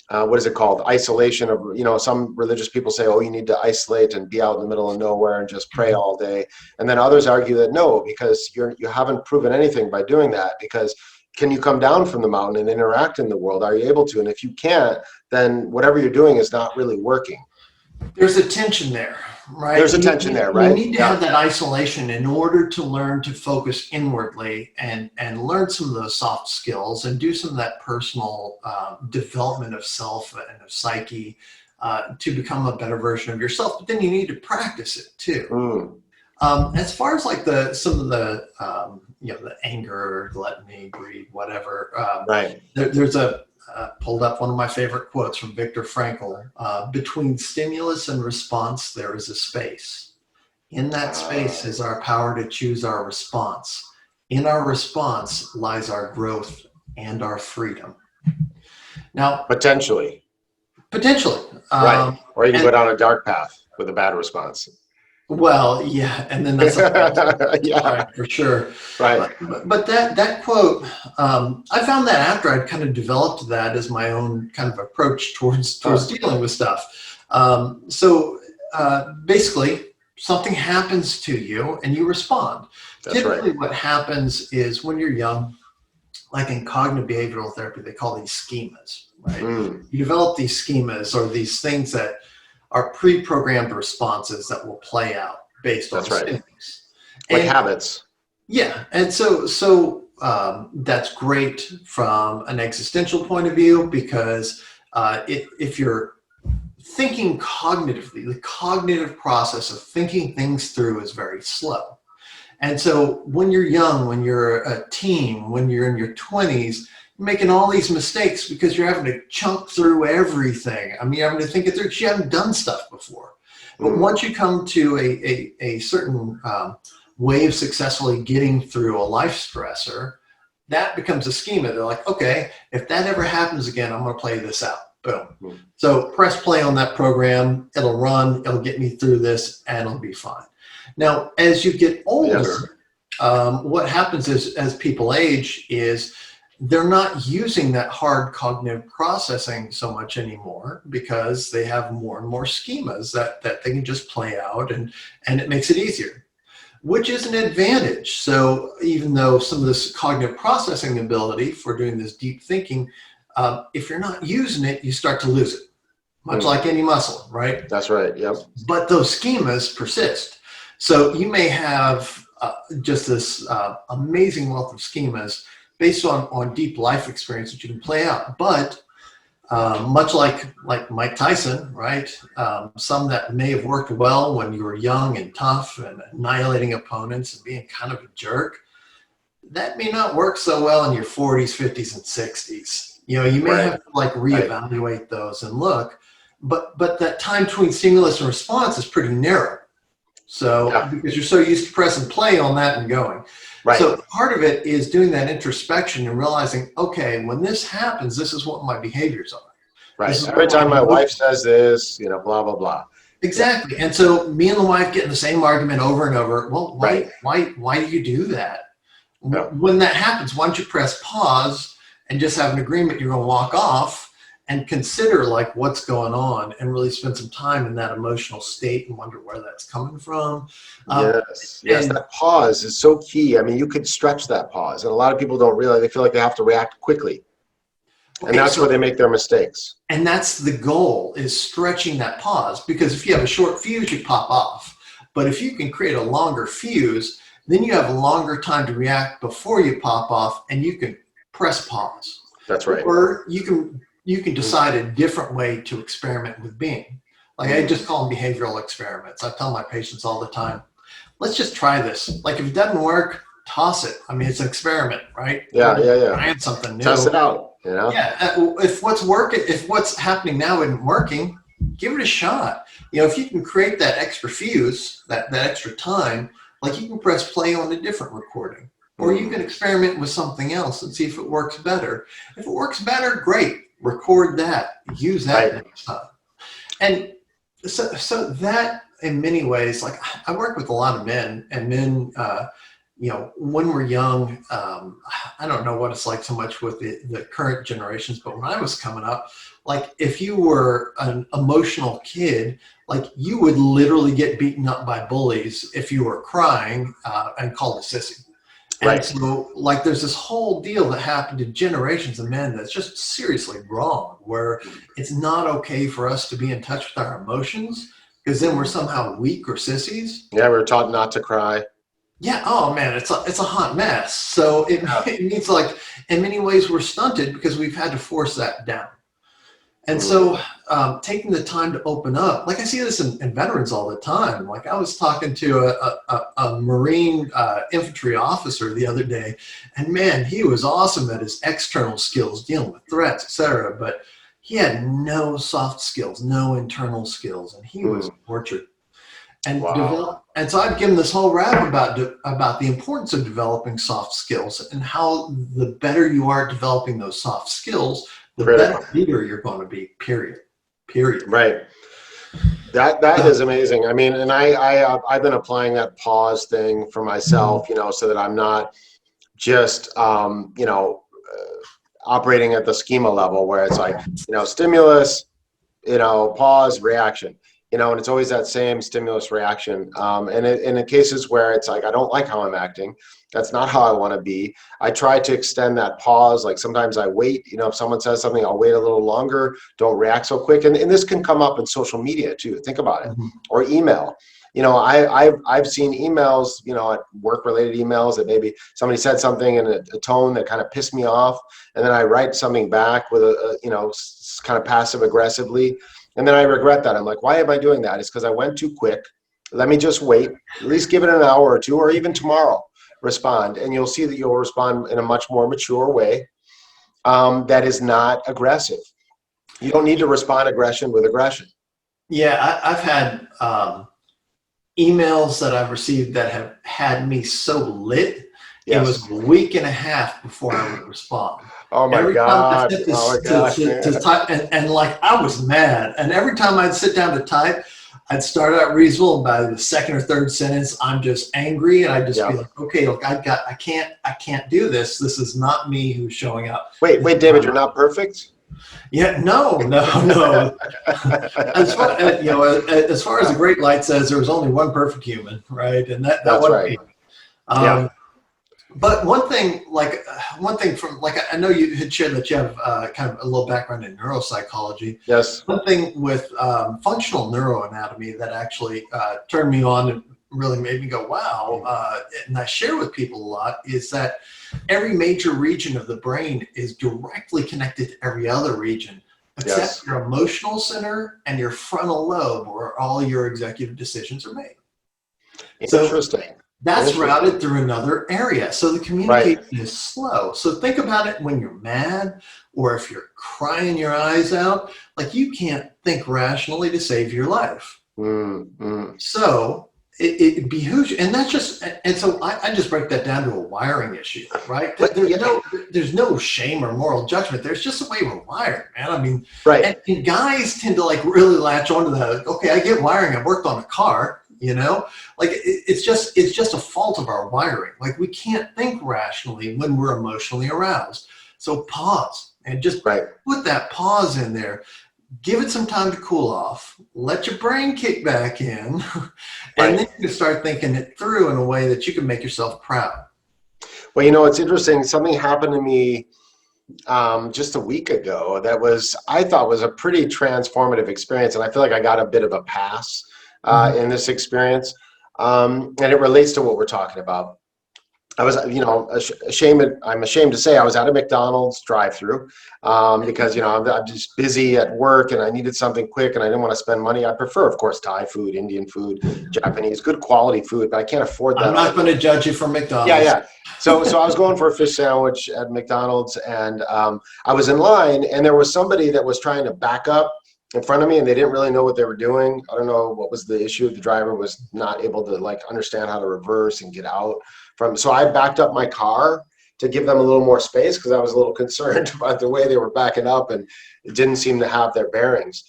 what is it called? Isolation of, some religious people say, oh, you need to isolate and be out in the middle of nowhere and just pray all day. And then others argue that no, because you haven't proven anything by doing that, because can you come down from the mountain and interact in the world? Are you able to? And if you can't, then whatever you're doing is not really working. There's a tension there, right? There's a tension there, right? You need to have that isolation in order to learn to focus inwardly and learn some of those soft skills and do some of that personal development of self and of psyche to become a better version of yourself. But then you need to practice it too. As far as like some of the the anger, gluttony, greed, whatever. There's pulled up one of my favorite quotes from Viktor Frankl. Between stimulus and response, there is a space. In that space is our power to choose our response. In our response lies our growth and our freedom. Now, potentially. Right. Or you can go down a dark path with a bad response. Well, yeah, and then that's right, for sure. Right. But that quote, I found that after I'd kind of developed that as my own kind of approach towards dealing with stuff. So basically, something happens to you and you respond. Typically, what happens is when you're young, like in cognitive behavioral therapy, they call these schemas, right? You develop these schemas or these things that are pre-programmed responses that will play out based on stimulus. Like habits. Yeah, and so that's great from an existential point of view, because if you're thinking cognitively, the cognitive process of thinking things through is very slow. And so when you're young, when you're a teen, when you're in your 20s, you're making all these mistakes because you're having to chunk through everything. I mean, you're having to think it through because you haven't done stuff before. But once you come to a certain way of successfully getting through a life stressor, that becomes a schema. They're like, okay, if that ever happens again, I'm going to play this out. Boom. So press play on that program. It'll run. It'll get me through this, and it'll be fine. Now, as you get older, what happens is, as people age, is they're not using that hard cognitive processing so much anymore, because they have more and more schemas that they can just play out, and it makes it easier, which is an advantage. So even though some of this cognitive processing ability for doing this deep thinking, if you're not using it, you start to lose it, much like any muscle, right? That's right, yep. But those schemas persist. So you may have just this amazing wealth of schemas based on deep life experience that you can play out. But much like Mike Tyson, right? Some that may have worked well when you were young and tough and annihilating opponents and being kind of a jerk, that may not work so well in your 40s, 50s, and 60s. You know, you may have to like reevaluate those and look. but that time between stimulus and response is pretty narrow. So Yeah. because you're so used to pressing play on that and going. Right. So part of it is doing that introspection and realizing, okay, when this happens, this is what my behaviors are. Right. Every time my wife says this, you know, blah, blah, blah. Exactly. And so me and the wife getting the same argument over and over. Well, Right. why do you do that? Yeah. When that happens, why don't you press pause and just have an agreement you're going to walk off and consider like what's going on and really spend some time in that emotional state and wonder where that's coming from. Yes, that pause is so key. I mean, you could stretch that pause, and a lot of people don't realize, they feel like they have to react quickly. And that's where they make their mistakes. And that's the goal, is stretching that pause, because if you have a short fuse, you pop off. But if you can create a longer fuse, then you have a longer time to react before you pop off, and you can press pause. That's right. Or you can decide a different way to experiment with being. Like I just call them behavioral experiments. I tell my patients all the time, let's just try this. Like if it doesn't work, toss it. I mean, it's an experiment, right? Yeah. Trying something new. Test it out. You know? Yeah. If what's happening now isn't working, give it a shot. You know, if you can create that extra fuse, that extra time, like you can press play on a different recording, or you can experiment with something else and see if it works better. If it works better, great. Record that. Use that next time. And so that, in many ways, like I work with a lot of men, and men, you know, when we're young, I don't know what it's like so much with the current generations, but when I was coming up, like if you were an emotional kid, like you would literally get beaten up by bullies if you were crying and called a sissy. And so like there's this whole deal that happened to generations of men that's just seriously wrong, where it's not okay for us to be in touch with our emotions, because then we're somehow weak or sissies. Yeah, we were taught not to cry. Yeah. Oh man, it's a hot mess. So it means like in many ways we're stunted because we've had to force that down. And so taking the time to open up, like I see this in veterans all the time. Like I was talking to a Marine infantry officer the other day, and man, he was awesome at his external skills, dealing with threats, etc. But he had no soft skills, no internal skills, and he was tortured. And and so I've given this whole rap about the importance of developing soft skills, and how the better you are at developing those soft skills, the better leader you're going to be. Period. Right. That is amazing. I mean, and I've been applying that pause thing for myself, you know, so that I'm not just you know, operating at the schema level where it's like, you know, stimulus, you know, pause, reaction. You know, and it's always that same stimulus reaction. And in cases where it's like, I don't like how I'm acting, that's not how I want to be, I try to extend that pause. Like sometimes I wait, you know, if someone says something, I'll wait a little longer, don't react so quick. And this can come up in social media too, think about it, or email. You know, I've seen emails, you know, at work-related emails that maybe somebody said something in a tone that kind of pissed me off, and then I write something back with a you know, kind of passive-aggressively. And then I regret that. I'm like, why am I doing that? It's because I went too quick. Let me just wait, at least give it an hour or two, or even tomorrow, respond. And you'll see that you'll respond in a much more mature way that is not aggressive. You don't need to respond aggression with aggression. Yeah, I've had emails that I've received that have had me so lit. Yes. It was a week and a half before I would respond. Oh my God. To type, and like I was mad. And every time I'd sit down to type, I'd start out reasonable, and by the second or third sentence, I'm just angry, and I'd just be like, okay, look, I can't do this. This is not me who's showing up. Wait, David, you're not perfect? Yeah, no. As far as the Great Light says, there was only one perfect human, right? And that's wasn't me. But one thing from, like, I know you had shared that you have kind of a little background in neuropsychology. Yes. One thing with functional neuroanatomy that actually turned me on and really made me go, wow, and I share with people a lot, is that every major region of the brain is directly connected to every other region, except your emotional center and your frontal lobe, where all your executive decisions are made. Interesting. That's Interesting. routed through another area. So the Right. communication is slow. So think about it when you're mad or if you're crying your eyes out, like you can't think rationally to save your life. Mm, mm. So it behooves you, and that's just, and so I just break that down to a wiring issue, right? But yeah, There's no shame or moral judgment. There's just the way we're wired, man. I mean, right. and guys tend to like really latch onto that. Like, okay, I get wiring. I worked on a car, like it's just a fault of our wiring. Like we can't think rationally when we're emotionally aroused. So pause and just Right. put that pause in there. Give it some time to cool off, let your brain kick back in, and then you can start thinking it through in a way that you can make yourself proud. Well, it's interesting. Something happened to me just a week ago that I thought was a pretty transformative experience. And I feel like I got a bit of a pass Mhm. in this experience. And it relates to what we're talking about. I was, I'm ashamed to say I was at a McDonald's drive-through because, I'm just busy at work and I needed something quick and I didn't want to spend money. I prefer, of course, Thai food, Indian food, Japanese, good quality food, but I can't afford I'm that all not the going time. to judge you from Yeah, McDonald's. yeah. So I was going for a fish sandwich at McDonald's, and I was in line, and there was somebody that was trying to back up in front of me, and they didn't really know what they were doing. I don't know what was the issue. The driver was not able to like understand how to reverse and get out from. So I backed up my car to give them a little more space because I was a little concerned about the way they were backing up, and it didn't seem to have their bearings,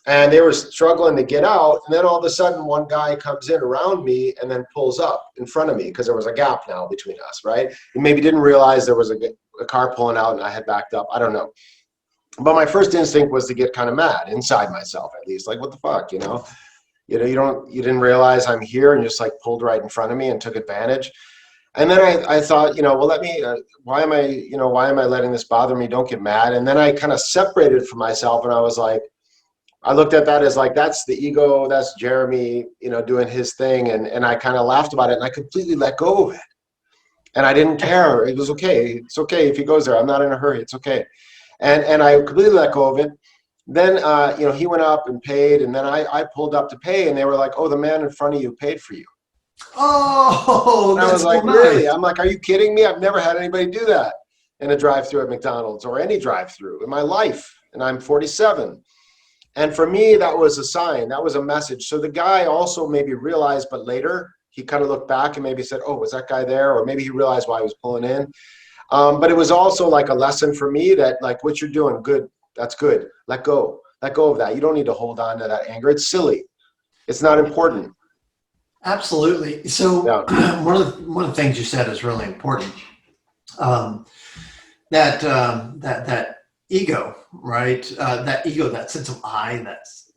and they were struggling to get out. And then all of a sudden, one guy comes in around me and then pulls up in front of me because there was a gap now between us, right? He maybe didn't realize there was a car pulling out and I had backed up. I don't know. But my first instinct was to get kind of mad inside myself, at least. Like, what the fuck, you didn't realize I'm here and just like pulled right in front of me and took advantage. And then I thought, well, why am I letting this bother me? Don't get mad. And then I kind of separated from myself and I was like, I looked at that as like, that's the ego, that's Jeremy, doing his thing. And I kind of laughed about it and I completely let go of it. And I didn't care. It was okay. It's okay if he goes there. I'm not in a hurry. It's okay. And I completely let go of it. Then, he went up and paid. And then I pulled up to pay and they were like, oh, the man in front of you paid for you. Oh, And I was that's so like, nice. really? I'm like, are you kidding me? I've never had anybody do that in a drive-through at McDonald's or any drive-through in my life. And I'm 47. And for me, that was a sign. That was a message. So the guy also maybe realized, but later he kind of looked back and maybe said, oh, was that guy there? Or maybe he realized why he was pulling in. But it was also like a lesson for me that like what you're doing, good. That's good. Let go. Let go of that. You don't need to hold on to that anger. It's silly. It's not important. Absolutely. So Yeah. one of the things you said is really important. Um, that ego, right? That ego, that sense of I,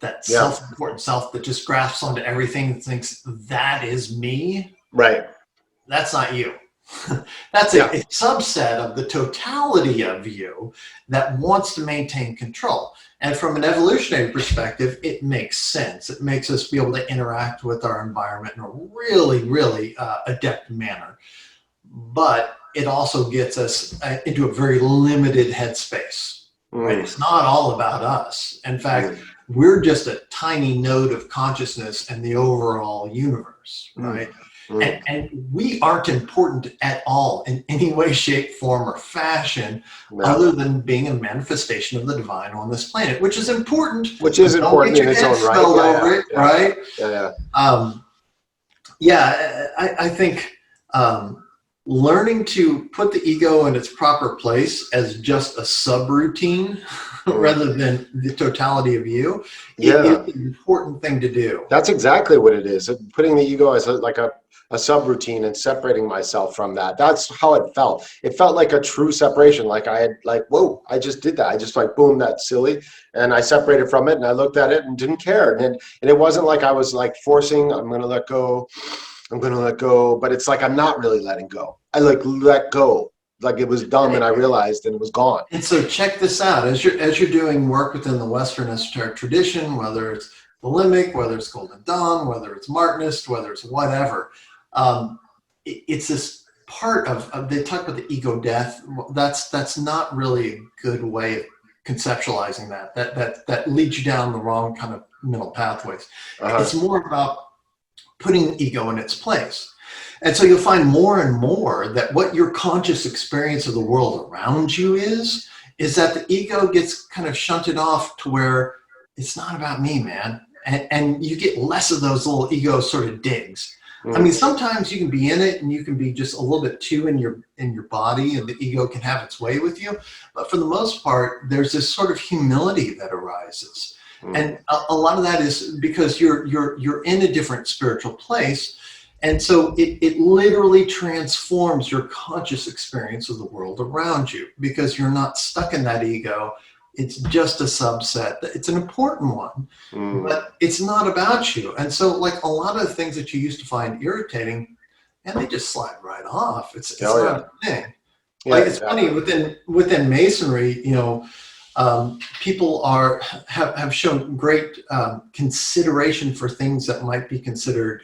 that Yeah. self-important self that just grasps onto everything and thinks that is me. Right. That's not you. That's Yeah. a subset of the totality of you that wants to maintain control. And from an evolutionary perspective, it makes sense. It makes us be able to interact with our environment in a really, really adept manner. But it also gets us into a very limited headspace, right? Mm, It's not all about us. In fact, mm, we're just a tiny node of consciousness in the overall universe, mm, right? mm. And we aren't important at all in any way, shape, form, or fashion, Yeah. other than being a manifestation of the divine on this planet, which is important, Which is but don't important get in your its head own right. spelled Yeah. over Yeah. it, Yeah. right? Yeah. Yeah. Um, yeah, I think learning to put the ego in its proper place as just a subroutine Mm. rather than the totality of you is Yeah. an important thing to do. That's exactly what it is. Putting the ego as like a subroutine and separating myself from that. That's how it felt. It felt like a true separation. Like I had like, whoa, I just did that. I just like, boom, that's silly. And I separated from it and I looked at it and didn't care. And it wasn't like I was like forcing, I'm going to let go. I'm going to let go. But it's like, I'm not really letting go. I like let go. Like it was dumb and I realized and it was gone. And so check this out. As you're doing work within the Western esoteric tradition, whether it's the limbic, whether it's Golden Dawn, whether it's Martinist, whether it's whatever, it's this part of they talk about the ego death. That's not really a good way of conceptualizing that. That leads you down the wrong kind of mental pathways. Uh-huh. It's more about putting the ego in its place. And so you'll find more and more that what your conscious experience of the world around you is that the ego gets kind of shunted off to where it's not about me, man. And you get less of those little ego sort of digs. I mean, sometimes you can be in it and you can be just a little bit too in your body, and the ego can have its way with you. But for the most part, there's this sort of humility that arises. And a lot of that is because you're in a different spiritual place. And so it literally transforms your conscious experience of the world around you, because you're not stuck in that ego. It's just a subset. It's an important one, but it's not about you. And so like a lot of the things that you used to find irritating, and they just slide right off. It's not a thing. Yeah, like it's funny within Masonry, you know, people have shown great consideration for things that might be considered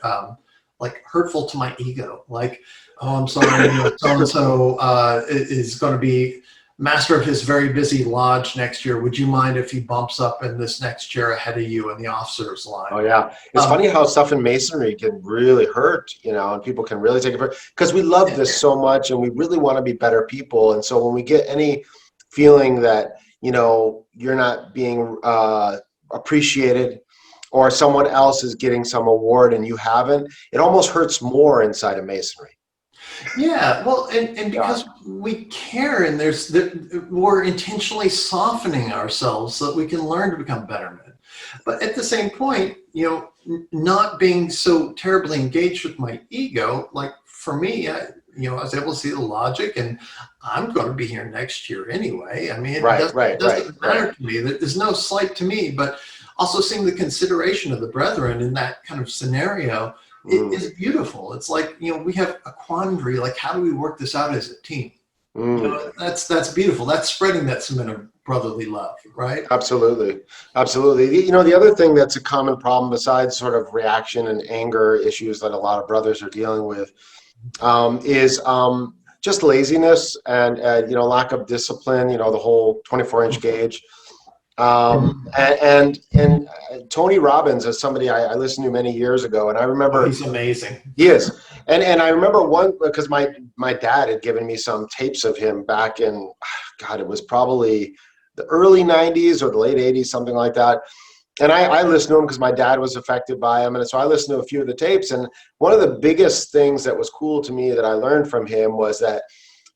like hurtful to my ego. Like, oh, I'm sorry, you know, so-and-so is going to be master of his very busy lodge next year. Would you mind if he bumps up in this next chair ahead of you in the officer's line? Oh yeah, it's funny how stuff in Masonry can really hurt, you know, and people can really take it for, because we love this so much and we really want to be better people. And so when we get any feeling that, you know, you're not being appreciated, or someone else is getting some award and you haven't, it almost hurts more inside of Masonry. Yeah, well, and because we care, and we're intentionally softening ourselves so that we can learn to become better men. But at the same point, you know, not being so terribly engaged with my ego, like for me, I was able to see the logic, and I'm going to be here next year anyway. I mean, it doesn't matter to me. There's no slight to me, but also seeing the consideration of the brethren in that kind of scenario, it is beautiful. It's like, you know, we have a quandary, like how do we work this out as a team? You know, that's beautiful. That's spreading that cement of brotherly love, right? Absolutely. Absolutely. You know, the other thing that's a common problem besides sort of reaction and anger issues that a lot of brothers are dealing with is just laziness and, you know, lack of discipline, you know, the whole 24-inch gauge. And Tony Robbins is somebody I listened to many years ago, and I remember he's amazing. He is, and I remember one because my dad had given me some tapes of him back in, God, it was probably the early '90s or the late '80s, something like that. And I listened to him because my dad was affected by him, and so I listened to a few of the tapes. And one of the biggest things that was cool to me that I learned from him was that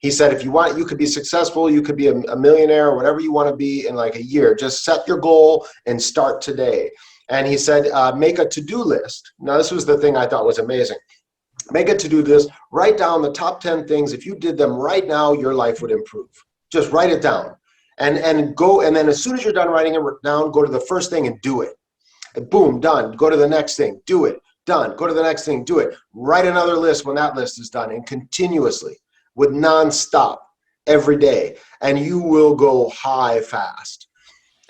he said, if you want, you could be successful, you could be a millionaire, or whatever you want to be in like a year. Just set your goal and start today. And he said, make a to-do list. Now, this was the thing I thought was amazing. Make a to-do list, write down the top 10 things. If you did them right now, your life would improve. Just write it down and go. And then as soon as you're done writing it down, go to the first thing and do it. And boom, done. Go to the next thing, do it. Done. Go to the next thing, do it. Write another list when that list is done, and continuously, with nonstop every day, and you will go high fast.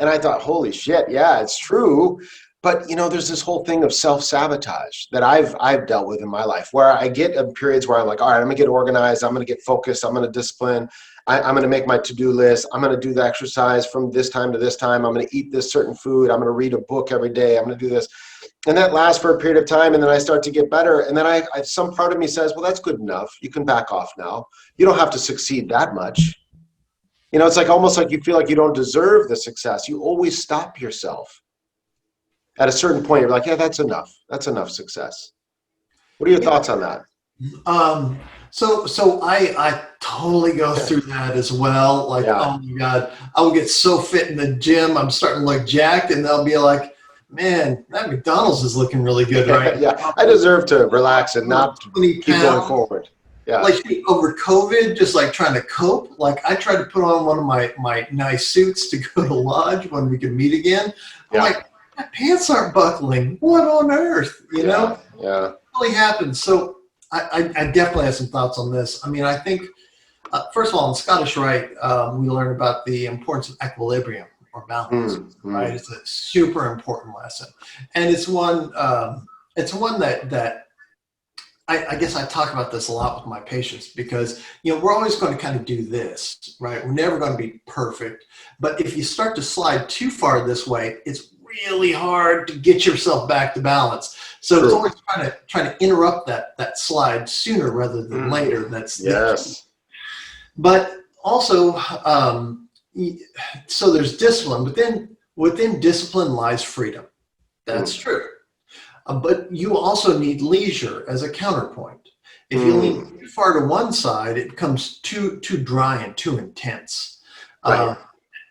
And I thought, holy shit, yeah, it's true. But you know, there's this whole thing of self-sabotage that I've dealt with in my life, where I get periods where I'm like, all right, I'm gonna get organized, I'm gonna get focused, I'm gonna discipline, I'm gonna make my to-do list, I'm gonna do the exercise from this time to this time, I'm gonna eat this certain food, I'm gonna read a book every day, I'm gonna do this. And that lasts for a period of time, and then I start to get better. And then some part of me says, well, that's good enough. You can back off now. You don't have to succeed that much. You know, it's like almost like you feel like you don't deserve the success. You always stop yourself. At a certain point, you're like, yeah, that's enough. That's enough success. What are your thoughts on that? So I totally go through that as well. Like, oh my God, I will get so fit in the gym. I'm starting to look jacked, and they'll be like, man, that McDonald's is looking really good, right? Yeah, I deserve to relax and not keep going forward. Yeah. Like over COVID, just like trying to cope. Like I tried to put on one of my nice suits to go to lodge when we could meet again. I'm like, my pants aren't buckling. What on earth? You know? Yeah. It really happens. So I definitely have some thoughts on this. I mean, I think, first of all, in Scottish Rite, we learn about the importance of equilibrium or balance, right? It's a super important lesson. And it's one that I guess I talk about this a lot with my patients, because, you know, we're always going to kind of do this, right? We're never going to be perfect. But if you start to slide too far this way, it's really hard to get yourself back to balance. So it's always trying to interrupt that slide sooner rather than later. That's yes. But also, so there's discipline, but then within discipline lies freedom. That's true. But you also need leisure as a counterpoint. If you lean too far to one side, it becomes too dry and too intense. Right.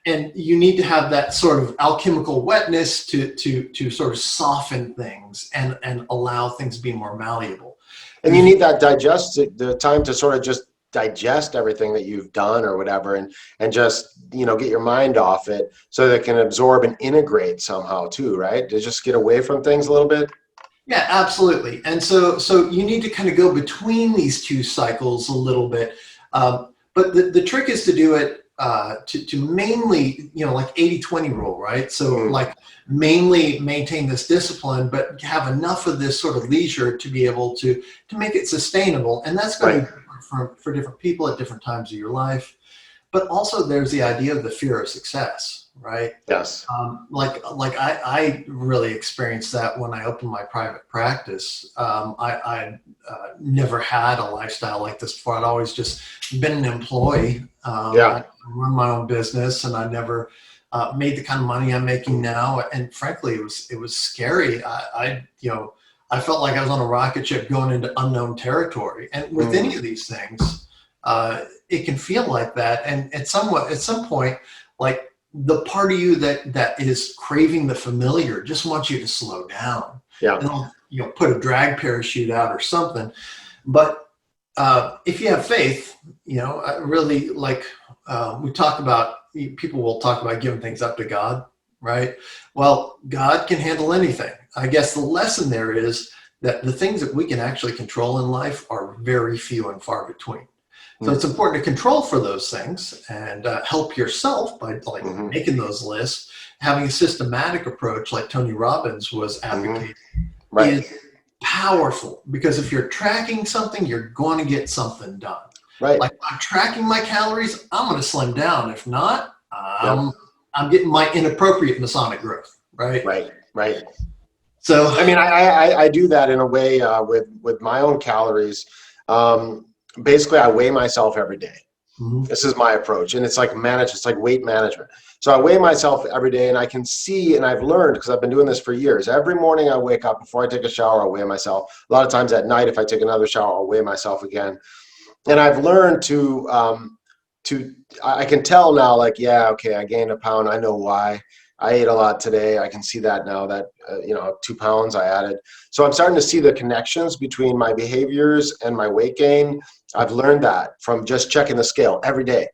And you need to have that sort of alchemical wetness to sort of soften things and allow things to be more malleable. And you need that the time to sort of just digest everything that you've done or whatever, and just, you know, get your mind off it so that it can absorb and integrate somehow too, right? To just get away from things a little bit. Yeah, absolutely. And so you need to kind of go between these two cycles a little bit. But the trick is to do it to mainly, you know, like 80-20 rule, right? So like mainly maintain this discipline, but have enough of this sort of leisure to be able to make it sustainable. And that's going to be different for different people at different times of your life. But also there's the idea of the fear of success, right? Yes. Like I really experienced that when I opened my private practice. I never had a lifestyle like this before. I'd always just been an employee. I run my own business, and I never made the kind of money I'm making now. And frankly, it was scary. I felt like I was on a rocket ship going into unknown territory. And with any of these things, it can feel like that. And at some point, like the part of you that is craving the familiar just wants you to slow down. Yeah. And, you know, put a drag parachute out or something. But if you have faith, you know, really, like we talk about, people will talk about giving things up to God, right? Well, God can handle anything. I guess the lesson there is that the things that we can actually control in life are very few and far between. So it's important to control for those things and help yourself by making those lists, having a systematic approach like Tony Robbins was advocating is powerful, because if you're tracking something, you're going to get something done. Right. Like, I'm tracking my calories, I'm going to slim down. If not, I'm getting my inappropriate Masonic growth. Right. Right. So, I mean, I do that in a way with my own calories. Basically, I weigh myself every day. This is my approach, and it's like it's like weight management. So I weigh myself every day, and I can see, and I've learned, because I've been doing this for years. Every morning I wake up, before I take a shower, I'll weigh myself. A lot of times at night, if I take another shower, I'll weigh myself again. And I've learned I can tell now, like, yeah, okay, I gained a pound. I know why. I ate a lot today. I can see that now, that 2 pounds I added. So I'm starting to see the connections between my behaviors and my weight gain. I've learned that from just checking the scale every day.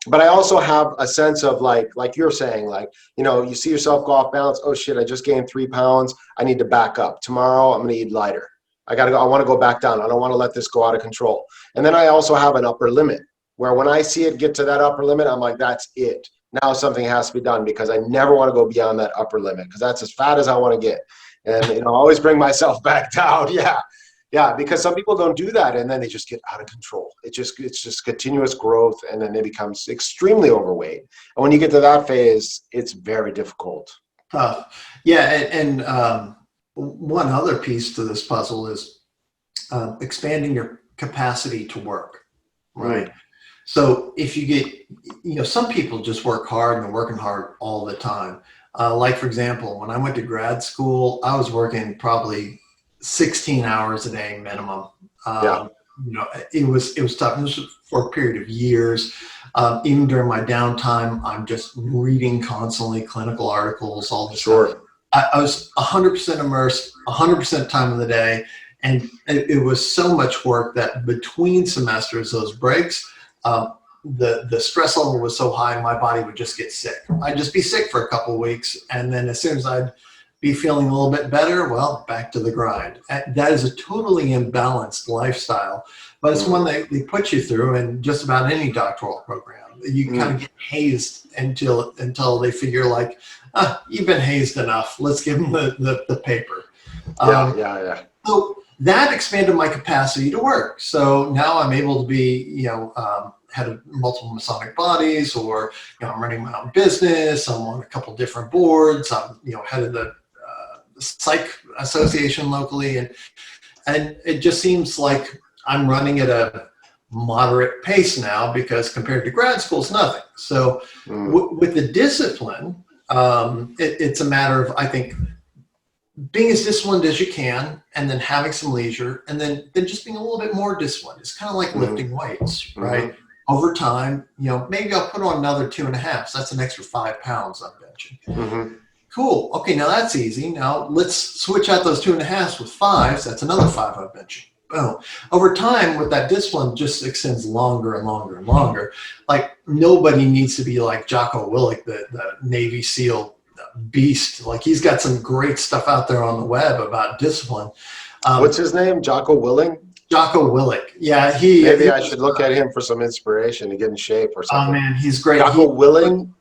But I also have a sense of like you're saying, like, you know, you see yourself go off balance. Oh shit, I just gained 3 pounds. I need to back up. Tomorrow I'm going to eat lighter. I want to go back down. I don't want to let this go out of control. And then I also have an upper limit, where when I see it get to that upper limit, I'm like, that's it. Now something has to be done, because I never want to go beyond that upper limit, because that's as fat as I want to get. And, you know, always bring myself back down. Yeah, because some people don't do that, and then they just get out of control. It's just continuous growth, and then they become extremely overweight. And when you get to that phase, it's very difficult. And one other piece to this puzzle is expanding your capacity to work, right? So if you get, you know, some people just work hard and they're working hard all the time. Like, for example, when I went to grad school, I was working probably 16 hours a day minimum. You know, it was tough. This was for a period of years. Even during my downtime, I'm just reading constantly clinical articles, all this stuff. I was 100% immersed, 100% time of the day. And it was so much work that between semesters, those breaks, the stress level was so high, my body would just get sick. I'd just be sick for a couple of weeks. And then as soon as I'd be feeling a little bit better, well, back to the grind. That is a totally imbalanced lifestyle, but it's one they put you through in just about any doctoral program. You kind of get hazed until they figure, like, you've been hazed enough. Let's give them the paper. So that expanded my capacity to work. So now I'm able to be, head of multiple Masonic bodies, or I'm running my own business. I'm on a couple different boards. I'm head of the Psych Association locally, and it just seems like I'm running at a moderate pace now, because compared to grad school, it's nothing. So with the discipline, it's a matter of, I think, being as disciplined as you can, and then having some leisure, and then just being a little bit more disciplined. It's kind of like lifting weights, right? Over time, maybe I'll put on another 2.5. So that's an extra 5 pounds I'm benching. Cool. Okay, now that's easy. Now let's switch out those 2.5s with 5s. That's another 5 I'm benching. Boom. Over time, with that discipline, just extends longer and longer and longer. Like, nobody needs to be like Jocko Willink, the Navy SEAL beast. Like, he's got some great stuff out there on the web about discipline. What's his name? Jocko Willink? Jocko Willink. Yeah, maybe I should look at him for some inspiration to get in shape or something. Oh man, he's great. Jocko Willink?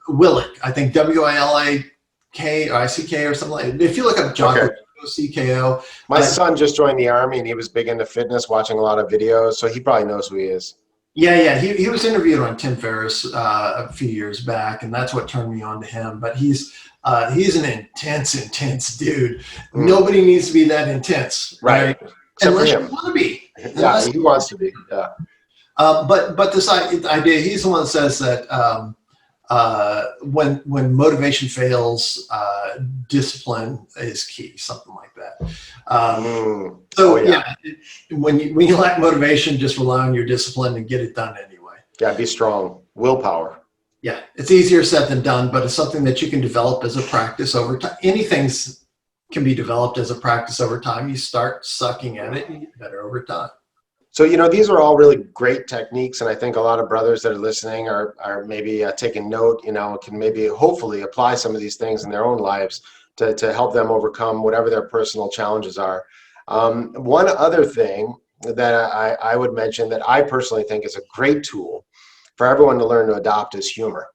Willink. I think W-I-L-I-K or I-C-K or something like that. If you look up Jocko, C-K-O. My son just joined the Army, and he was big into fitness, watching a lot of videos, so he probably knows who he is. Yeah. He was interviewed on Tim Ferriss a few years back, and that's what turned me on to him. But he's an intense dude. Nobody needs to be that intense, right? Unless you want to be. Yeah, he wants to be. Yeah. But this idea, he's the one that says that when motivation fails, discipline is key, something like that. When you lack motivation, just rely on your discipline and get it done anyway. Yeah, be strong. Willpower. Yeah, it's easier said than done, but it's something that you can develop as a practice over time. Anything can be developed as a practice over time. You start sucking at it, and you get better over time. So, these are all really great techniques, and I think a lot of brothers that are listening are maybe taking note, can maybe hopefully apply some of these things in their own lives to help them overcome whatever their personal challenges are. One other thing that I would mention that I personally think is a great tool for everyone to learn to adopt is humor.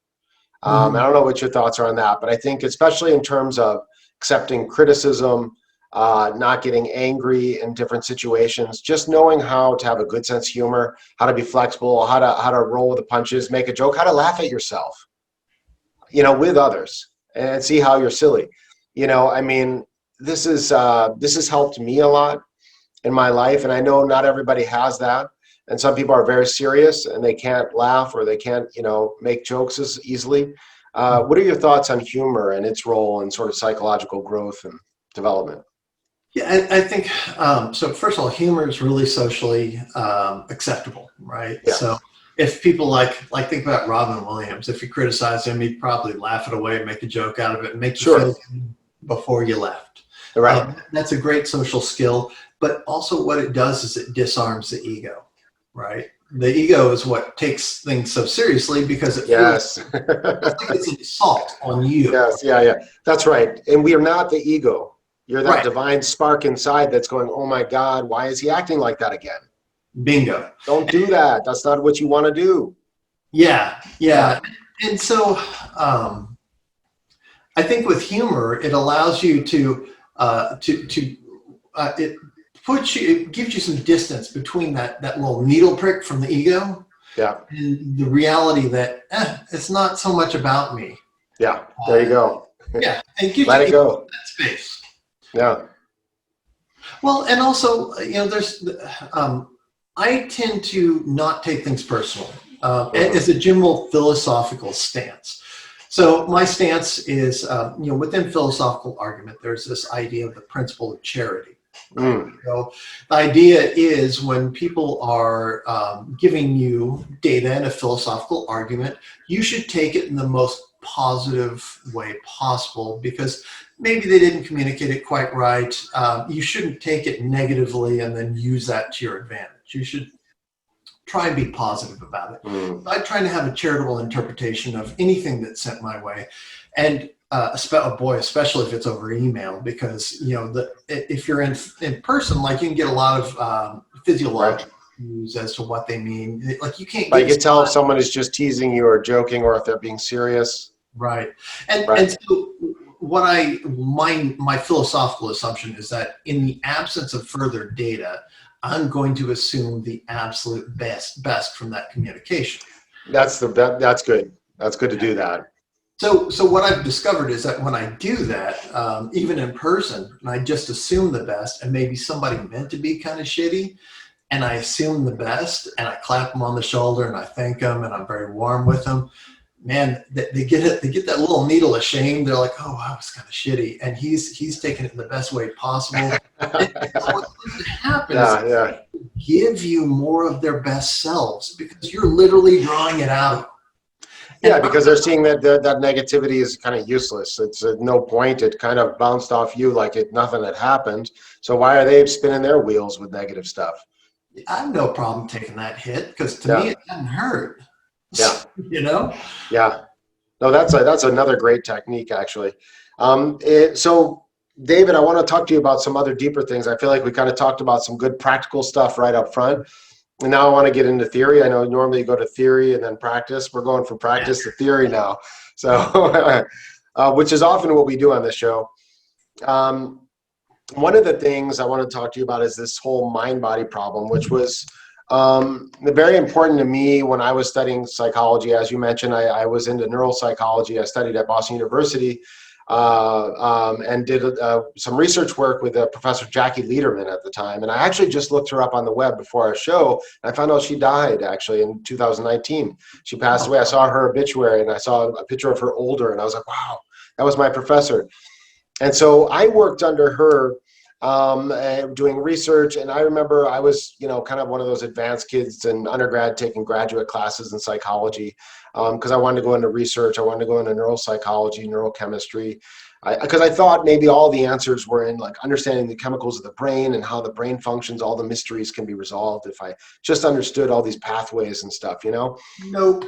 I don't know what your thoughts are on that, but I think especially in terms of accepting criticism, not getting angry in different situations, just knowing how to have a good sense of humor, how to be flexible, how to roll with the punches, make a joke, how to laugh at yourself, with others, and see how you're silly. This has helped me a lot in my life, and I know not everybody has that. And some people are very serious and they can't laugh, or they can't, make jokes as easily. What are your thoughts on humor and its role in sort of psychological growth and development? Yeah, I think, so first of all, humor is really socially acceptable, right? Yeah. So if people like think about Robin Williams, if you criticize him, he'd probably laugh it away and make a joke out of it and make you feel good before you left. Right. That's a great social skill, but also what it does is it disarms the ego, right? The ego is what takes things so seriously, because it feels like it's an assault on you. Yes, yeah. That's right. And we are not the ego. You're that divine spark inside that's going, oh my God, why is he acting like that again? Bingo. Don't do that. That's not what you want to do. Yeah. And so I think with humor, it allows you it gives you some distance between that little needle prick from the ego and the reality that it's not so much about me. Yeah, there you go. Yeah, and gives Let it go. That space. Yeah. Well, and also, there's, I tend to not take things personally as a general philosophical stance. So my stance is, within philosophical argument, there's this idea of the principle of charity. So the idea is, when people are giving you data in a philosophical argument, you should take it in the most positive way possible, because maybe they didn't communicate it quite right. You shouldn't take it negatively and then use that to your advantage. You should try and be positive about it. I try to have a charitable interpretation of anything that's sent my way, and especially if it's over email, because if you're in person, like, you can get a lot of physiological cues as to what they mean. Like, you can't. Like, you can tell if someone is just teasing you or joking, or if they're being serious. Right. And so what my philosophical assumption is that in the absence of further data, I'm going to assume the absolute best from that communication. That's good. That's good to do that. So what I've discovered is that when I do that, even in person, and I just assume the best, and maybe somebody meant to be kind of shitty, and I assume the best, and I clap them on the shoulder, and I thank them, and I'm very warm with them. Man, they get it. They get that little needle of shame. They're like, "Oh, I was kind of shitty," and he's taking it in the best way possible. And so what's going to happen is give you more of their best selves because you're literally drawing it out of them. Yeah, because they're seeing that negativity is kind of useless. It's no point. It kind of bounced off you like nothing had happened. So why are they spinning their wheels with negative stuff? I have no problem taking that hit because to me it doesn't hurt. Yeah. You know? Yeah. No, that's another great technique, actually. So, David, I want to talk to you about some other deeper things. I feel like we kind of talked about some good practical stuff right up front. And now I want to get into theory. I know normally you go to theory and then practice. We're going from practice to theory now. So, which is often what we do on this show. One of the things I want to talk to you about is this whole mind-body problem, which was very important to me when I was studying psychology. As you mentioned, I was into neuropsychology. I studied at Boston University and did some research work with Professor Jackie Lederman at the time. And I actually just looked her up on the web before our show, and I found out she died actually in 2019. She passed away. I saw her obituary, and I saw a picture of her older, and I was like, wow, that was my professor. And so I worked under her doing research. And I remember I was, kind of one of those advanced kids in undergrad taking graduate classes in psychology because I wanted to go into research. I wanted to go into neuropsychology, neurochemistry, because I thought maybe all the answers were in like understanding the chemicals of the brain and how the brain functions. All the mysteries can be resolved if I just understood all these pathways and stuff, Nope.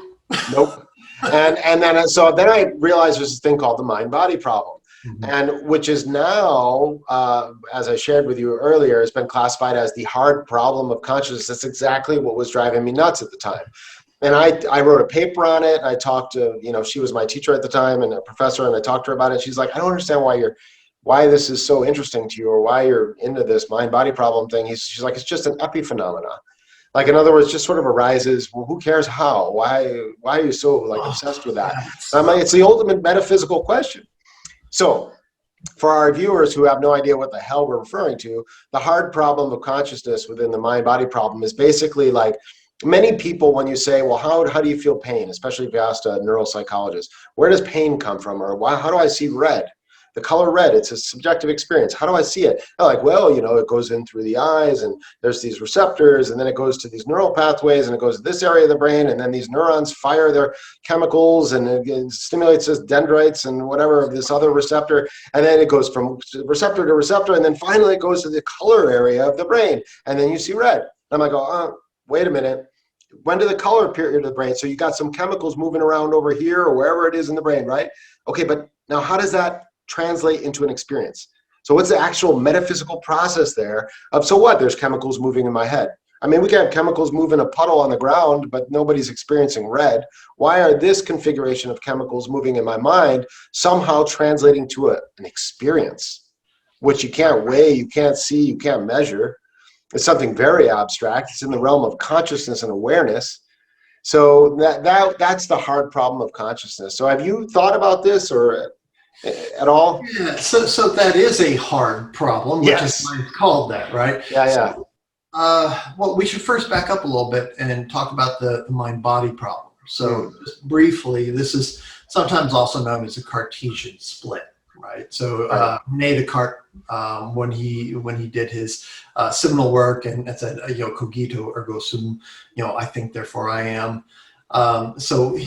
And then I realized there's this thing called the mind-body problem. Mm-hmm. And which is now, as I shared with you earlier, has been classified as the hard problem of consciousness. That's exactly what was driving me nuts at the time. And I wrote a paper on it. And I talked to, she was my teacher at the time and a professor, and I talked to her about it. She's like, I don't understand why this is so interesting to you or why you're into this mind-body problem thing. She's like, it's just an epiphenomena. Like, in other words, just sort of arises. Well, who cares how? Why are you so obsessed with that? I'm like, it's the ultimate metaphysical question. So for our viewers who have no idea what the hell we're referring to, the hard problem of consciousness within the mind-body problem is basically like many people, when you say, well, how do you feel pain? Especially if you ask a neuropsychologist, where does pain come from? Or how do I see red? The color red, it's a subjective experience. How do I see it? They're like, well, it goes in through the eyes and there's these receptors and then it goes to these neural pathways and it goes to this area of the brain and then these neurons fire their chemicals and it stimulates this dendrites and whatever, this other receptor. And then it goes from receptor to receptor and then finally it goes to the color area of the brain and then you see red. And I'm like, oh, wait a minute. When did the color appear in the brain? So you got some chemicals moving around over here or wherever it is in the brain, right? Okay, but now how does that translate into an experience? So what's the actual metaphysical process there of, so what? There's chemicals moving in my head. I mean, we can have chemicals move in a puddle on the ground, but nobody's experiencing red. Why are this configuration of chemicals moving in my mind somehow translating to an experience, which you can't weigh, you can't see, you can't measure? It's something very abstract. It's in the realm of consciousness and awareness. So that's the hard problem of consciousness. So have you thought about this or at all? Yeah, so that is a hard problem, which is why it's called that, right? Yeah. Well, we should first back up a little bit and talk about the mind-body problem. So just briefly, this is sometimes also known as a Cartesian split, right? So René Descartes, when he did his seminal work and said, cogito ergo sum, I think therefore I am. So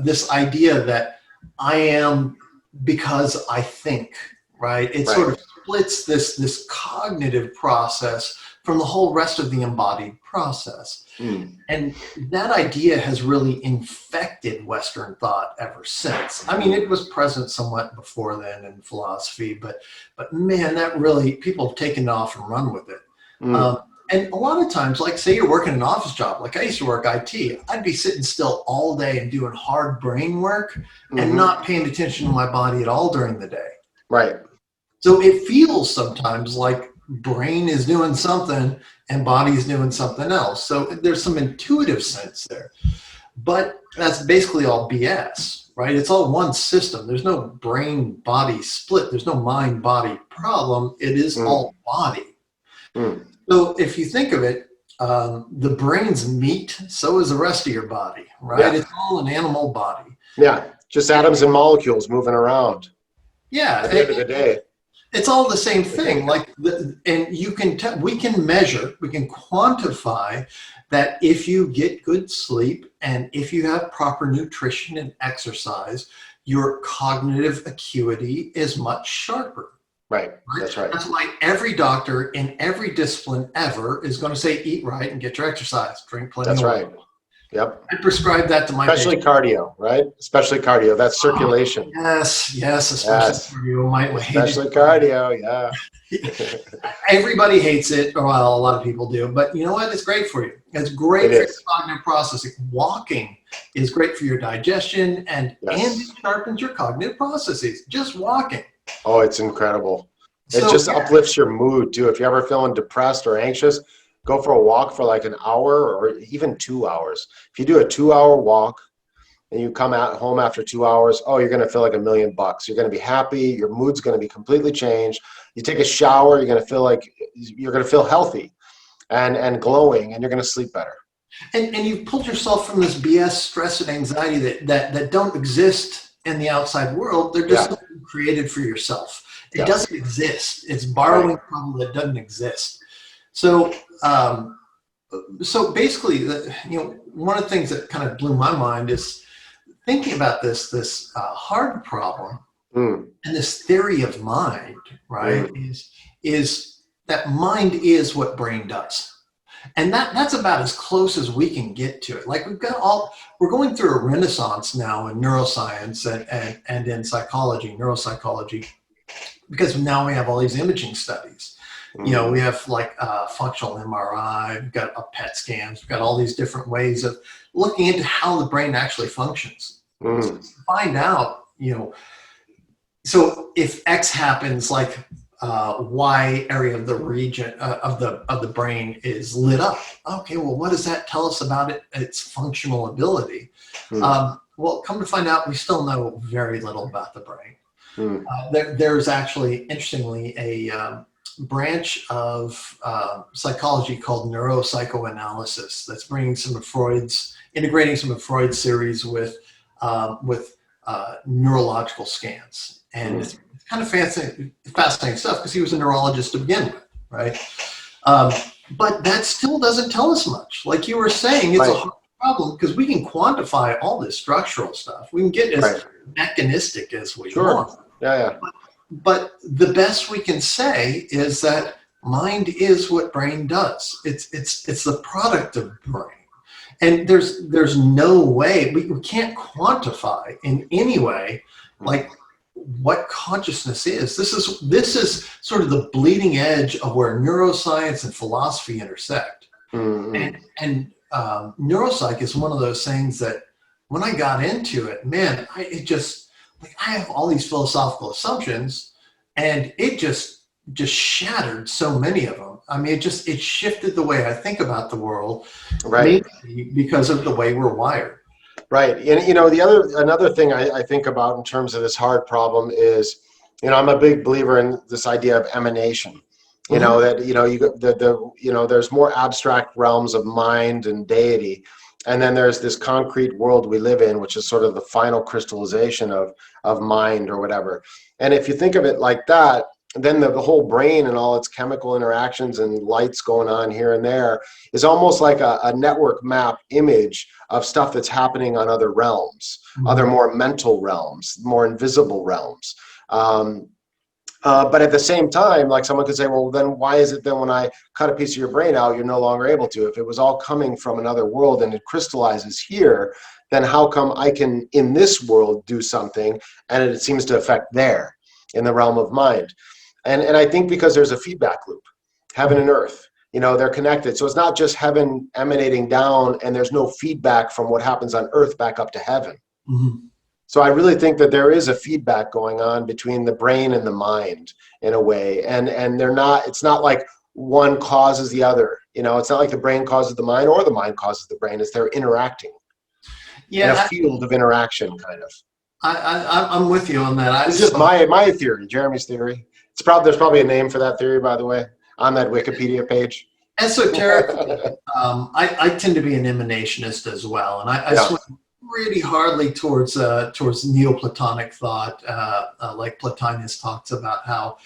this idea that I am because I think, right? It sort of splits this cognitive process from the whole rest of the embodied process. And that idea has really infected Western thought ever since. I mean, it was present somewhat before then in philosophy, but man, that really, people have taken off and run with it. And a lot of times, like say you're working an office job, like I used to work IT, I'd be sitting still all day and doing hard brain work and not paying attention to my body at all during the day. Right. So it feels sometimes like brain is doing something and body is doing something else. So there's some intuitive sense there. But that's basically all BS, right? It's all one system. There's no brain body split. There's no mind body problem. It is all body. So if you think of it, the brain's meat, so is the rest of your body, right? It's all an animal body. Yeah, just atoms and molecules moving around. Yeah, at the end of the day. It's all the same thing. Like, and you can we can measure, we can quantify that if you get good sleep and if you have proper nutrition and exercise, your cognitive acuity is much sharper. Right. That's right. That's why every doctor in every discipline ever is going to say, eat right and get your exercise, drink plenty of water. That's right. Yep. I prescribe that to my especially patients. Cardio, right? Especially cardio. That's circulation. Yes, especially cardio. Especially cardio, yeah. Everybody hates it. Well, a lot of people do, but you know what? It's great for you. It's great for your cognitive processing. Walking is great for your digestion and it sharpens your cognitive processes. Just walking. Oh, it's incredible. It just uplifts your mood too. If you're ever feeling depressed or anxious, go for a walk for like an hour or even 2 hours. If you do a 2-hour walk and you come out home after 2 hours, oh, you're going to feel like $1 million. You're going to be happy. Your mood's going to be completely changed. You take a shower, you're going to feel like you're going to feel healthy and glowing, and you're going to sleep better. And you've pulled yourself from this BS stress and anxiety that don't exist in the outside world. They're just created for yourself. It doesn't exist. It's borrowing from that doesn't exist. So, so basically, one of the things that kind of blew my mind is thinking about this hard problem and this theory of mind, right? Is that mind is what brain does. And that's about as close as we can get to it. Like we're going through a renaissance now in neuroscience and in psychology, neuropsychology, because now we have all these imaging studies. We have like functional MRI, we've got PET scans, we've got all these different ways of looking into how the brain actually functions. So to find out, so if X happens, like Y area of the region of the brain is lit up. Okay, well, what does that tell us about its functional ability? Well, come to find out, we still know very little about the brain. There's actually, interestingly, a branch of psychology called neuropsychoanalysis that's bringing integrating some of Freud's theories with neurological scans. And it's kind of fascinating stuff because he was a neurologist to begin with, right? But that still doesn't tell us much. Like you were saying, it's a hard problem because we can quantify all this structural stuff. We can get as mechanistic as we want. But the best we can say is that mind is what brain does. It's the product of brain. And there's no way, we can't quantify in any way, like what consciousness is. This is sort of the bleeding edge of where neuroscience and philosophy intersect. And neuropsych is one of those things that when I got into it, man, I have all these philosophical assumptions, and it just shattered so many of them. I mean, it shifted the way I think about the world, mainly because of the way we're wired. Right. And, another thing I think about in terms of this hard problem is, I'm a big believer in this idea of emanation. There's more abstract realms of mind and deity. And then there's this concrete world we live in, which is sort of the final crystallization of mind or whatever. And if you think of it like that, then the whole brain and all its chemical interactions and lights going on here and there is almost like a network map image of stuff that's happening on other realms, other more mental realms, more invisible realms. But at the same time, like someone could say, well, then why is it then when I cut a piece of your brain out, you're no longer able to? If it was all coming from another world and it crystallizes here, then how come I can, in this world, do something and it seems to affect there in the realm of mind? And I think because there's a feedback loop, heaven and earth, they're connected. So it's not just heaven emanating down and there's no feedback from what happens on earth back up to heaven. So I really think that there is a feedback going on between the brain and the mind in a way, and it's not like one causes the other. You know, it's not like the brain causes the mind or the mind causes the brain. It's they're interacting in a Yeah, field of interaction, kind of. I'm with you on that. This is just my theory, Jeremy's theory. There's probably a name for that theory, by the way, on that Wikipedia page. Esoterically, I tend to be an emanationist as well, and I swim really hardly towards Neoplatonic thought, like Plotinus talks about how,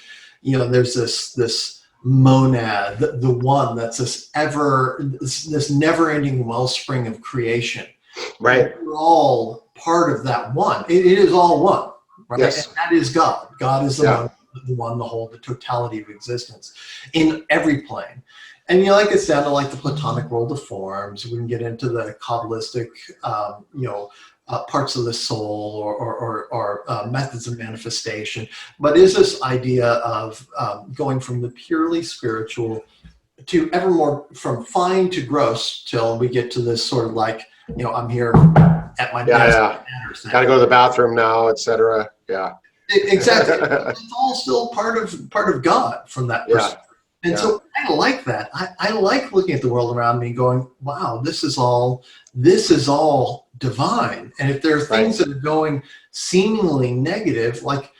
you know, there's this monad, the one that's this never-ending wellspring of creation. Right. We're all part of that one. It is all one, right? Yes. And that is God. God is the one, the whole, the totality of existence in every plane. And, you know, like it's down to like the Platonic world of forms. We can get into the Kabbalistic, parts of the soul or methods of manifestation. But is this idea of going from the purely spiritual to ever more, from fine to gross, till we get to this sort of like, you know, I'm here at my desk. Got to go to the bathroom now, etc. Yeah. Exactly. It's all still part of God from that perspective. And so I like that. I like looking at the world around me and going, wow, this is all divine. And if there are things that are going seemingly negative, like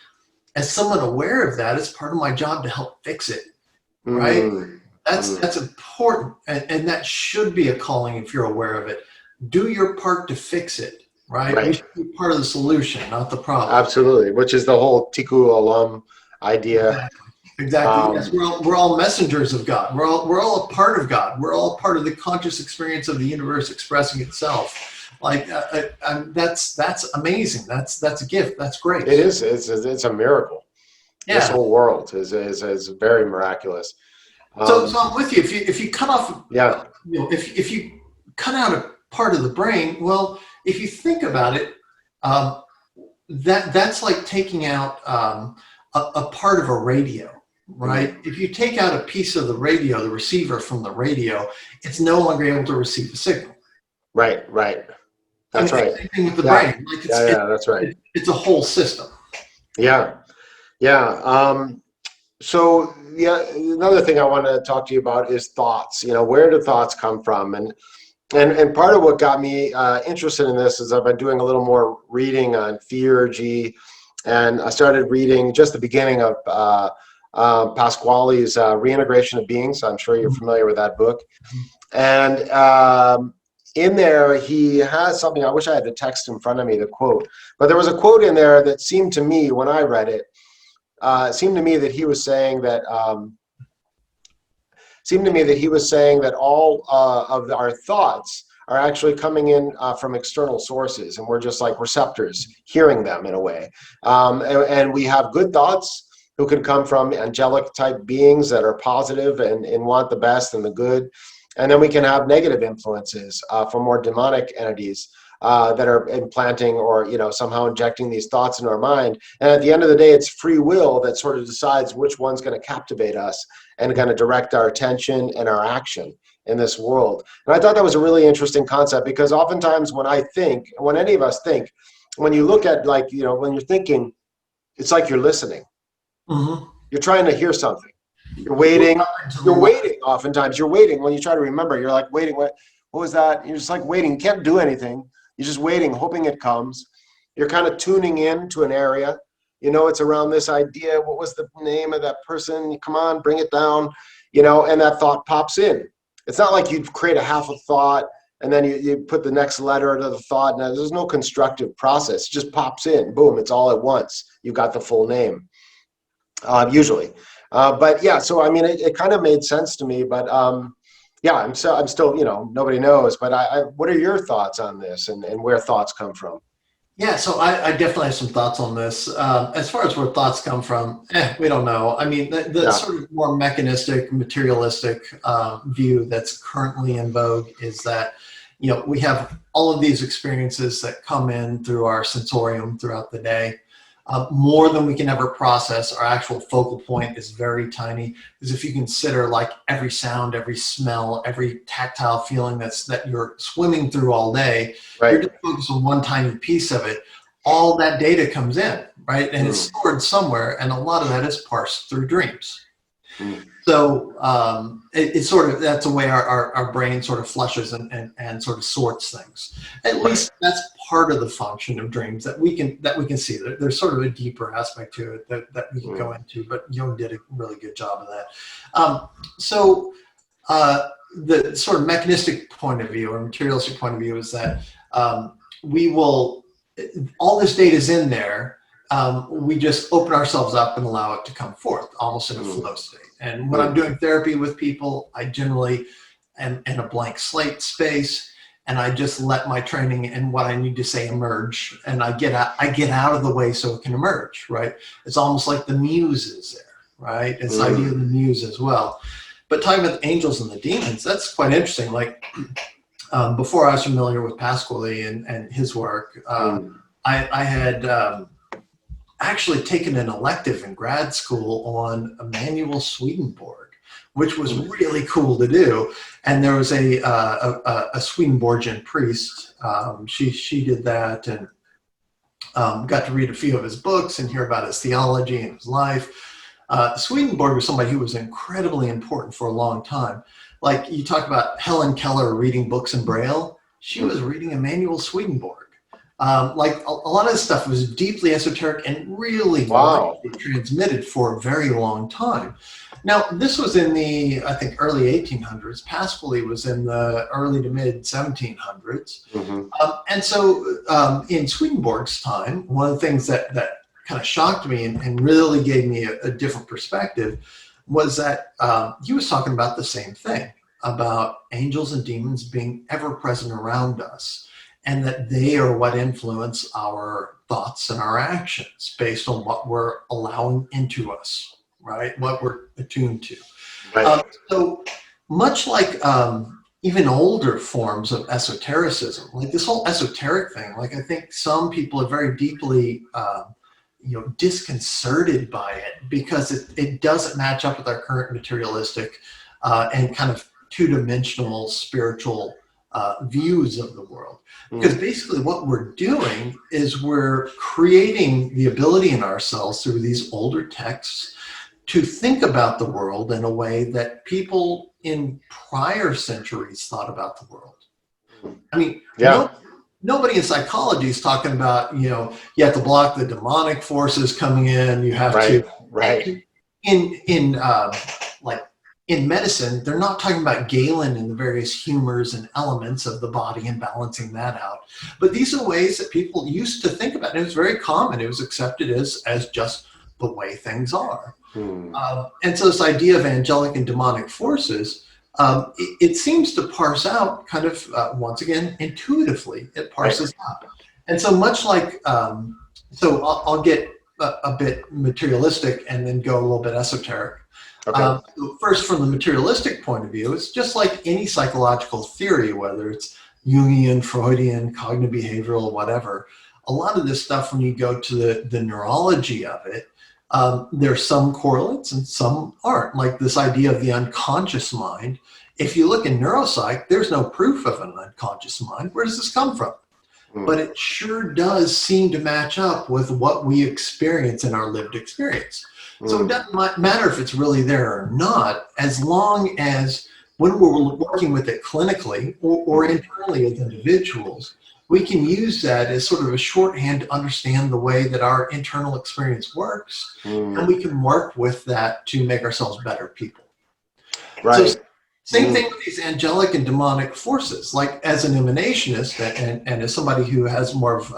as someone aware of that, it's part of my job to help fix it. Right? That's important. And that should be a calling if you're aware of it. Do your part to fix it. Right? You should be part of the solution, not the problem. Absolutely. Which is the whole Tikkun Olam idea. Exactly. Yes, we're all messengers of God. We're all a part of God. We're all part of the conscious experience of the universe expressing itself. Like that's amazing. That's a gift. That's great. It is. It's a miracle. Yeah. This whole world is very miraculous. So I'm with you. If you cut off, if you cut out a part of the brain, well, if you think about it, that's like taking out a part of a radio. Right. If you take out a piece of the radio, the receiver from the radio, it's no longer able to receive the signal. Right. That's right. Same thing with the brain. Like that's right. It's a whole system. Yeah. So another thing I want to talk to you about is thoughts. You know, where do thoughts come from? And part of what got me interested in this is I've been doing a little more reading on theurgy, and I started reading just the beginning of Pasquale's Reintegration of Beings. I'm sure you're familiar with that book. And in there, he has something, I wish I had the text in front of me, the quote, but there was a quote in there that seemed to me, when I read it, seemed to me that he was saying that all of our thoughts are actually coming in from external sources, and we're just like receptors hearing them in a way. And we have good thoughts who can come from angelic type beings that are positive and want the best and the good. And then we can have negative influences from more demonic entities that are implanting or, you know, somehow injecting these thoughts into our mind. And at the end of the day, it's free will that sort of decides which one's going to captivate us and going to direct our attention and our action in this world. And I thought that was a really interesting concept, because oftentimes when any of us think, when you look at, like, you know, when you're thinking, it's like you're listening. You're trying to hear something. You're waiting. Oftentimes you're waiting. When you try to remember, you're like waiting. What was that? You're just like waiting. You can't do anything. You're just waiting, hoping it comes. You're kind of tuning in to an area. You know, it's around this idea. What was the name of that person? Come on, bring it down. You know, and that thought pops in. It's not like you create a half a thought and then you put the next letter to the thought. Now, there's no constructive process. It just pops in. Boom, it's all at once. You got the full name. Usually. But yeah, so I mean, it kind of made sense to me, but yeah, I'm still, you know, nobody knows, but what are your thoughts on this and where thoughts come from? Yeah, so I definitely have some thoughts on this. As far as where thoughts come from, we don't know. I mean, the sort of more mechanistic, materialistic view that's currently in vogue is that, you know, we have all of these experiences that come in through our sensorium throughout the day. More than we can ever process. Our actual focal point is very tiny, because if you consider like every sound, every smell, every tactile feeling that you're swimming through all day, you're just focused on one tiny piece of it. all that data comes in, right? And it's stored somewhere, and a lot of that is parsed through dreams. So it's sort of, that's the way our brain sort of flushes and sort of sorts things. At least that's part of the function of dreams that we can see. There's sort of a deeper aspect to it that we can go into, but Jung did a really good job of that. The sort of mechanistic point of view or materialistic point of view is that all this data is in there. We just open ourselves up and allow it to come forth, almost in a flow state. And when I'm doing therapy with people, I generally am in a blank slate space, and I just let my training and what I need to say emerge, and I get out of the way so it can emerge, right? It's almost like the muse is there, right? It's the idea of the muse as well. But talking about the angels and the demons, that's quite interesting. Like before I was familiar with Pasquale and his work, I had actually taken an elective in grad school on Emanuel Swedenborg, which was really cool to do. And there was a Swedenborgian priest. She did that, and got to read a few of his books and hear about his theology and his life. Swedenborg was somebody who was incredibly important for a long time. Like you talk about Helen Keller reading books in Braille, she was reading Emanuel Swedenborg. Like a lot of this stuff was deeply esoteric and really transmitted for a very long time. Now, this was in the, I think, early 1800s. Pasquale was in the early to mid 1700s. And so in Swedenborg's time, one of the things that kind of shocked me and really gave me a different perspective was that he was talking about the same thing, about angels and demons being ever present around us, and that they are what influence our thoughts and our actions based on what we're allowing into us, right? What we're attuned to. So much like even older forms of esotericism, like this whole esoteric thing, like I think some people are very deeply disconcerted by it because it doesn't match up with our current materialistic and kind of two-dimensional spiritual views of the world. Because basically what we're doing is we're creating the ability in ourselves through these older texts to think about the world in a way that people in prior centuries thought about the world. I mean, nobody in psychology is talking about, you have to block the demonic forces coming in. You have to, in medicine, they're not talking about Galen and the various humors and elements of the body and balancing that out. But these are ways that people used to think about it. It was very common. It was accepted as just the way things are. And so this idea of angelic and demonic forces, it seems to parse out kind of, once again, intuitively, it parses out. And so much like, so I'll get a bit materialistic and then go a little bit esoteric. So first, from the materialistic point of view, it's just like any psychological theory, whether it's Jungian, Freudian, cognitive behavioral, whatever. A lot of this stuff, when you go to the neurology of it, there's some correlates and some aren't. Like this idea of the unconscious mind. If you look in neuropsych, there's no proof of an unconscious mind. Where does this come from? But it sure does seem to match up with what we experience in our lived experience. So it doesn't matter if it's really there or not, as long as when we're working with it clinically or internally as individuals, we can use that as sort of a shorthand to understand the way that our internal experience works, and we can work with that to make ourselves better people. So same thing with these angelic and demonic forces. Like as an emanationist and as somebody who has more of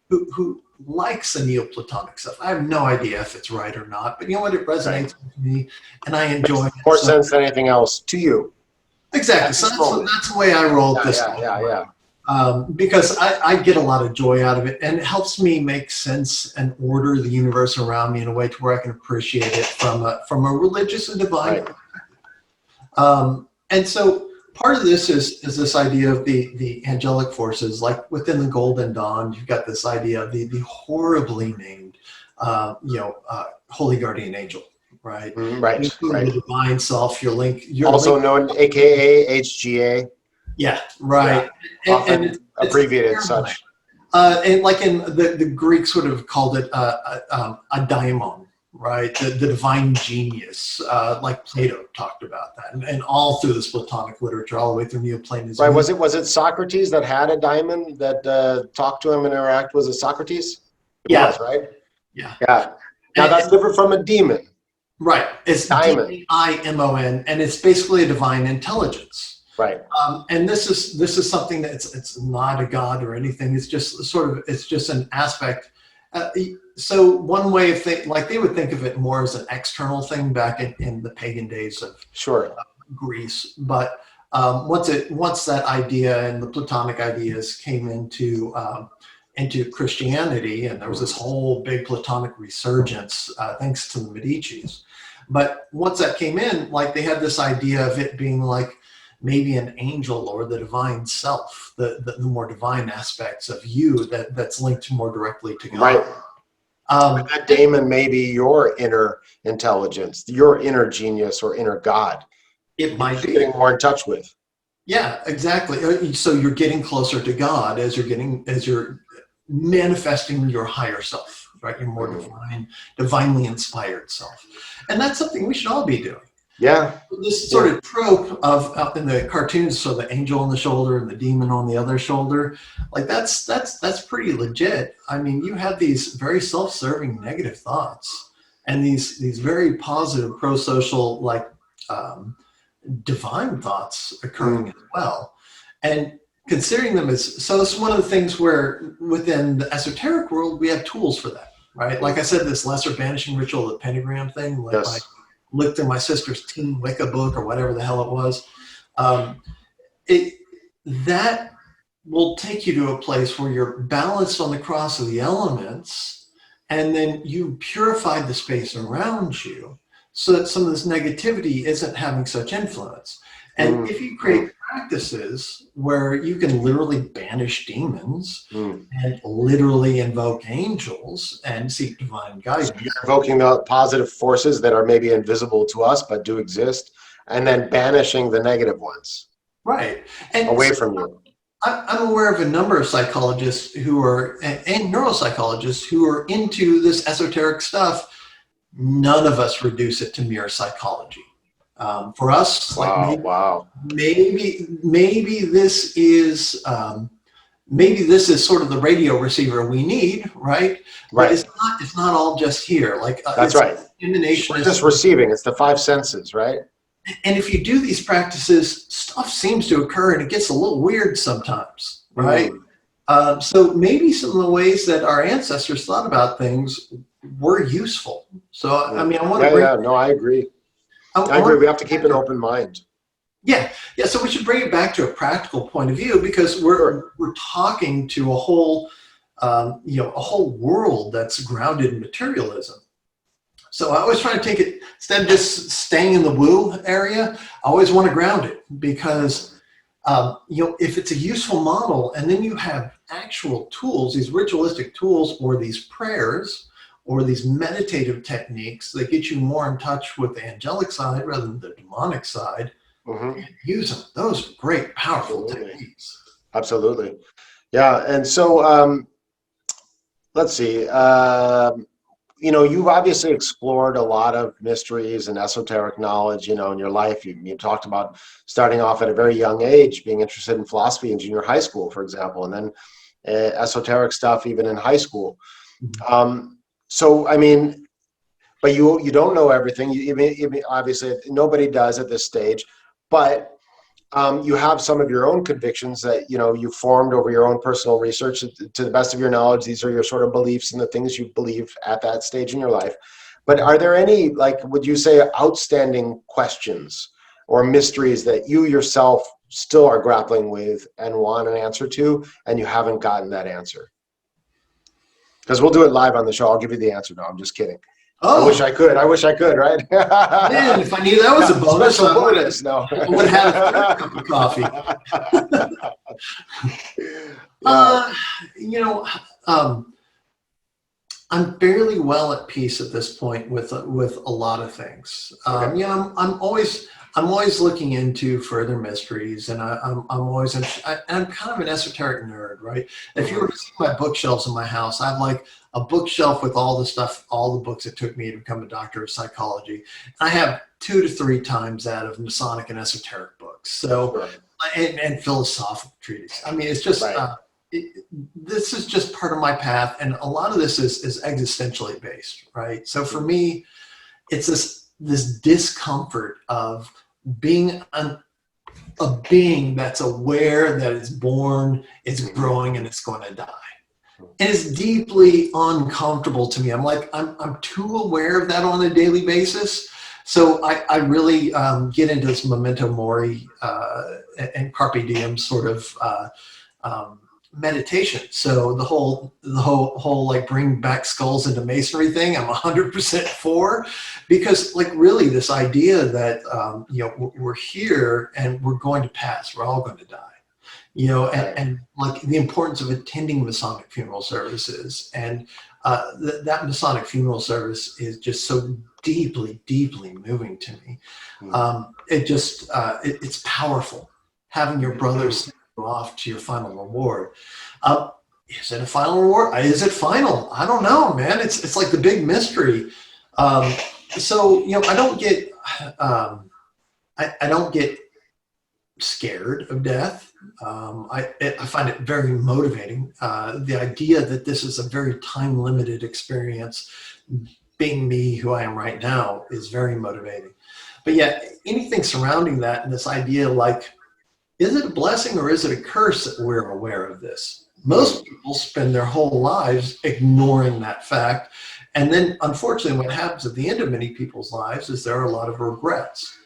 who likes the Neoplatonic stuff. I have no idea if it's right or not, but you know what? It resonates with me, and I enjoy it. More sense than anything else to you. Exactly. So that's the way I roll this. Because I get a lot of joy out of it, and it helps me make sense and order the universe around me in a way to where I can appreciate it from a religious and divine perspective. And so part of this is this idea of the angelic forces. Like within the Golden Dawn, you've got this idea of the horribly named, holy guardian angel, right? The divine self, your link. Also known, AKA HGA. Yeah, right. Yeah. And abbreviated such. And like in the Greeks would have called it a daimon, right? The divine genius, like Plato talked about that, and all through this Platonic literature, all the way through Neoplatonism. Right? Was it Socrates that had a daimon that talked to him and interact? Was it Socrates? It Yeah. was, right? Yeah. Yeah. Now that's different from a demon. Right. It's Daimon. D-I-M-O-N, and it's basically a divine intelligence. Right. And this is something that it's not a god or anything. It's just it's just an aspect. So one way of like they would think of it more as an external thing back in the pagan days of Greece. But once that idea and the Platonic ideas came into Christianity, and there was this whole big Platonic resurgence thanks to the Medicis. But once that came in, like they had this idea of it being like maybe an angel or the divine self, the more divine aspects of you that's linked more directly to God. Right. That daemon may be your inner intelligence, your inner genius or inner God. It might be. Getting more in touch with. Yeah, exactly. So you're getting closer to God as you're manifesting your higher self. Right, your more divinely inspired self, and that's something we should all be doing. Yeah. This sort of trope of up in the cartoons, so the angel on the shoulder and the demon on the other shoulder, like that's pretty legit. I mean, you have these very self-serving negative thoughts, and these very positive pro-social like divine thoughts occurring as well, and considering them as, so it's one of the things where within the esoteric world, we have tools for that, right? Like I said, this lesser banishing ritual, the pentagram thing, like I looked through my sister's Teen Wicca book or whatever the hell it was. That will take you to a place where you're balanced on the cross of the elements, and then you purified the space around you so that some of this negativity isn't having such influence. And if you create practices where you can literally banish demons and literally invoke angels and seek divine guidance. So you're invoking the positive forces that are maybe invisible to us but do exist, and then banishing the negative ones. Right. And away from you. I'm aware of a number of psychologists who are, and neuropsychologists who are into this esoteric stuff. None of us reduce it to mere psychology. For us, maybe this is sort of the radio receiver we need, right? But it's not all just here. Like that's right. Emanation We're just receiving. It's the five senses, right? And if you do these practices, stuff seems to occur, and it gets a little weird sometimes, right? So maybe some of the ways that our ancestors thought about things were useful. So I mean, I want to no, I agree. I agree. We have to keep an open mind. Yeah. So we should bring it back to a practical point of view, because we're talking to a whole world that's grounded in materialism. So I always try to take it, instead of just staying in the woo area, I always want to ground it, because if it's a useful model, and then you have actual tools, these ritualistic tools, or these prayers, or these meditative techniques that get you more in touch with the angelic side rather than the demonic side, and use them. Those are great, powerful techniques. Absolutely. Yeah. And so let's see. You've obviously explored a lot of mysteries and esoteric knowledge, in your life. You talked about starting off at a very young age, being interested in philosophy in junior high school, for example, and then esoteric stuff even in high school. So, I mean, but you don't know everything. Obviously, nobody does at this stage, but you have some of your own convictions that, you formed over your own personal research. To the best of your knowledge, these are your sort of beliefs and the things you believe at that stage in your life. But are there any, would you say, outstanding questions or mysteries that you yourself still are grappling with and want an answer to, and you haven't gotten that answer? Because we'll do it live on the show. I'll give you the answer. No, I'm just kidding. Oh. I wish I could, right? Man, if I knew that was a bonus, I would have a third cup of coffee. I'm fairly well at peace at this point with a lot of things. I'm I'm always looking into further mysteries, and I'm always, I'm kind of an esoteric nerd, right? If you were to see my bookshelves in my house, I have like a bookshelf with all the stuff, all the books it took me to become a doctor of psychology. I have 2 to 3 times that of Masonic and esoteric books. So, and philosophical treatises. I mean, it's just, this is just part of my path. And a lot of this is existentially based, right? So for me, it's this discomfort of being a being that's aware that it's born, it's growing, and it's going to die. And it's deeply uncomfortable to me. I'm like, I'm too aware of that on a daily basis. So I really get into this memento mori and carpe diem sort of meditation. So the whole like bring back skulls into masonry thing, I'm 100% for, because like really this idea that you know, we're here and we're going to pass, we're all going to die, you know, and like the importance of attending Masonic funeral services, and that Masonic funeral service is just so deeply moving to me. It just it's powerful having your brothers off to your final reward. Is it a final reward? Is it final? I don't know, man. It's like the big mystery. So, you know, I don't get I don't get scared of death. I find it very motivating. The idea that this is a very time limited experience, being me who I am right now, is very motivating. But yet anything surrounding that, and this idea like, is it a blessing or is it a curse that we're aware of this? Most people spend their whole lives ignoring that fact. And then unfortunately what happens at the end of many people's lives is there are a lot of regrets.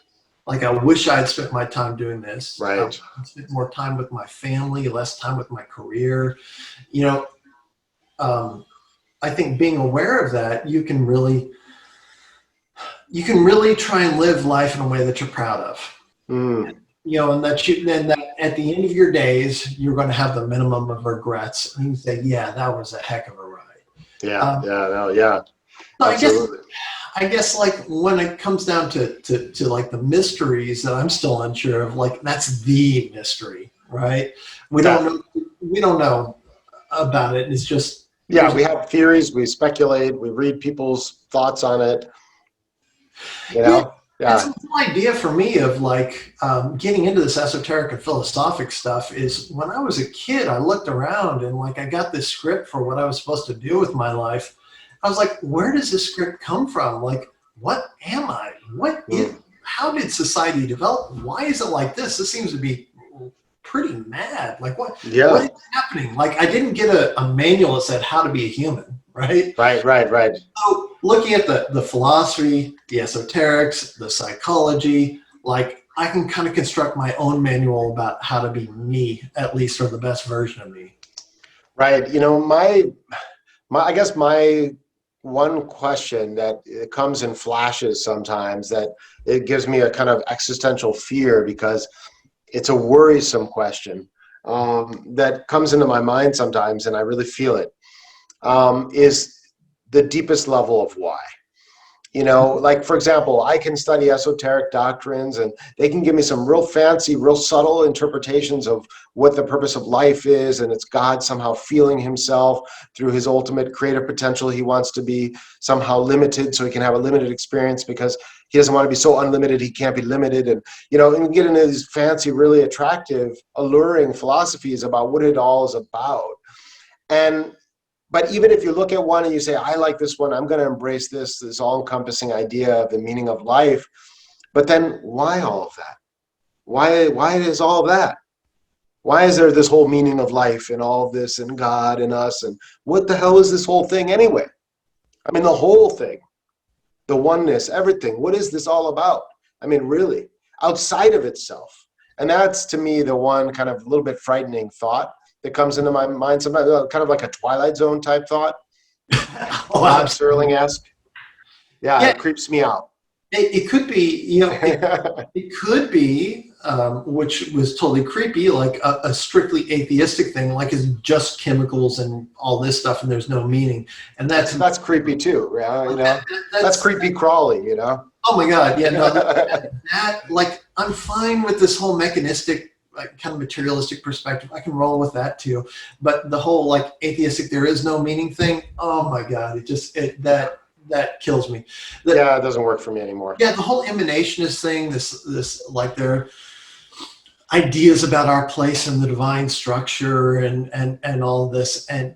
Like, I wish I had spent my time doing this. Right. Spent more time with my family, less time with my career. You know, I think being aware of that, you can really try and live life in a way that you're proud of. You know, and that at the end of your days, you're going to have the minimum of regrets. And you say, yeah, that was a heck of a ride. Yeah. So I guess like when it comes down to like the mysteries that I'm still unsure of, like that's the mystery, right? We don't know about it. It's just, we have theories, we speculate, we read people's thoughts on it, you know? It's an idea for me of like getting into this esoteric and philosophic stuff is when I was a kid, I looked around and like I got this script for what I was supposed to do with my life. I was like, where does this script come from? Like, what am I? How did society develop? Why is it like this? This seems to be pretty mad. Like what is happening? Like I didn't get a manual that said how to be a human, right? Right. So looking at the philosophy, the esoterics, the psychology, like I can kind of construct my own manual about how to be me, at least, or the best version of me. Right. You know, I guess my one question that it comes in flashes sometimes, that it gives me a kind of existential fear because it's a worrisome question that comes into my mind sometimes, and I really feel it, is the deepest level of why. You know, like, for example, I can study esoteric doctrines and they can give me some real fancy, real subtle interpretations of what the purpose of life is. And it's God somehow feeling himself through his ultimate creative potential. He wants to be somehow limited so he can have a limited experience because he doesn't want to be so unlimited he can't be limited. And, you know, and get into these fancy, really attractive, alluring philosophies about what it all is about. But even if you look at one and you say, I like this one, I'm going to embrace this all-encompassing idea of the meaning of life. But then why all of that? Why is all of that? Why is there this whole meaning of life and all of this and God and us? And what the hell is this whole thing anyway? I mean, the whole thing, the oneness, everything. What is this all about? I mean, really, outside of itself. And that's, to me, the one kind of little bit frightening thought that comes into my mind sometimes, kind of like a Twilight Zone type thought. Bob Sterling-esque. Yeah, it creeps me out. It could be, you know, it could be, which was totally creepy, like a strictly atheistic thing, like it's just chemicals and all this stuff, and there's no meaning, and that's creepy too, you know. That's creepy crawly, you know. Oh my God. Yeah, no, like, I'm fine with this whole mechanistic, like, kind of materialistic perspective. I can roll with that too. But the whole, like, atheistic, there is no meaning thing. Oh my God. That kills me. Yeah, it doesn't work for me anymore. Yeah. The whole emanationist thing, this, like, their ideas about our place in the divine structure and all this. And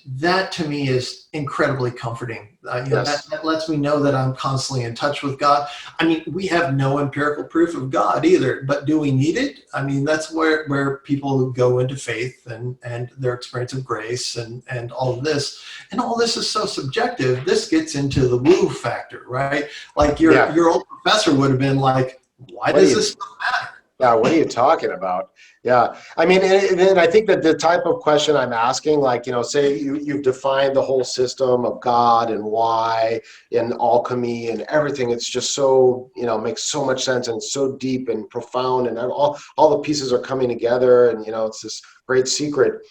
that to me is incredibly comforting. That lets me know that I'm constantly in touch with God. I mean, we have no empirical proof of God either, but do we need it? I mean, that's where people go into faith and their experience of grace and all of this. And all this is so subjective. This gets into the woo factor, right? Like your old professor would have been like, why does this matter? Yeah, what are you talking about? Yeah, I mean, and I think that the type of question I'm asking, like, say you've defined the whole system of God and why and alchemy and everything. It's just so, makes so much sense and it's so deep and profound and all the pieces are coming together and, it's this great secret.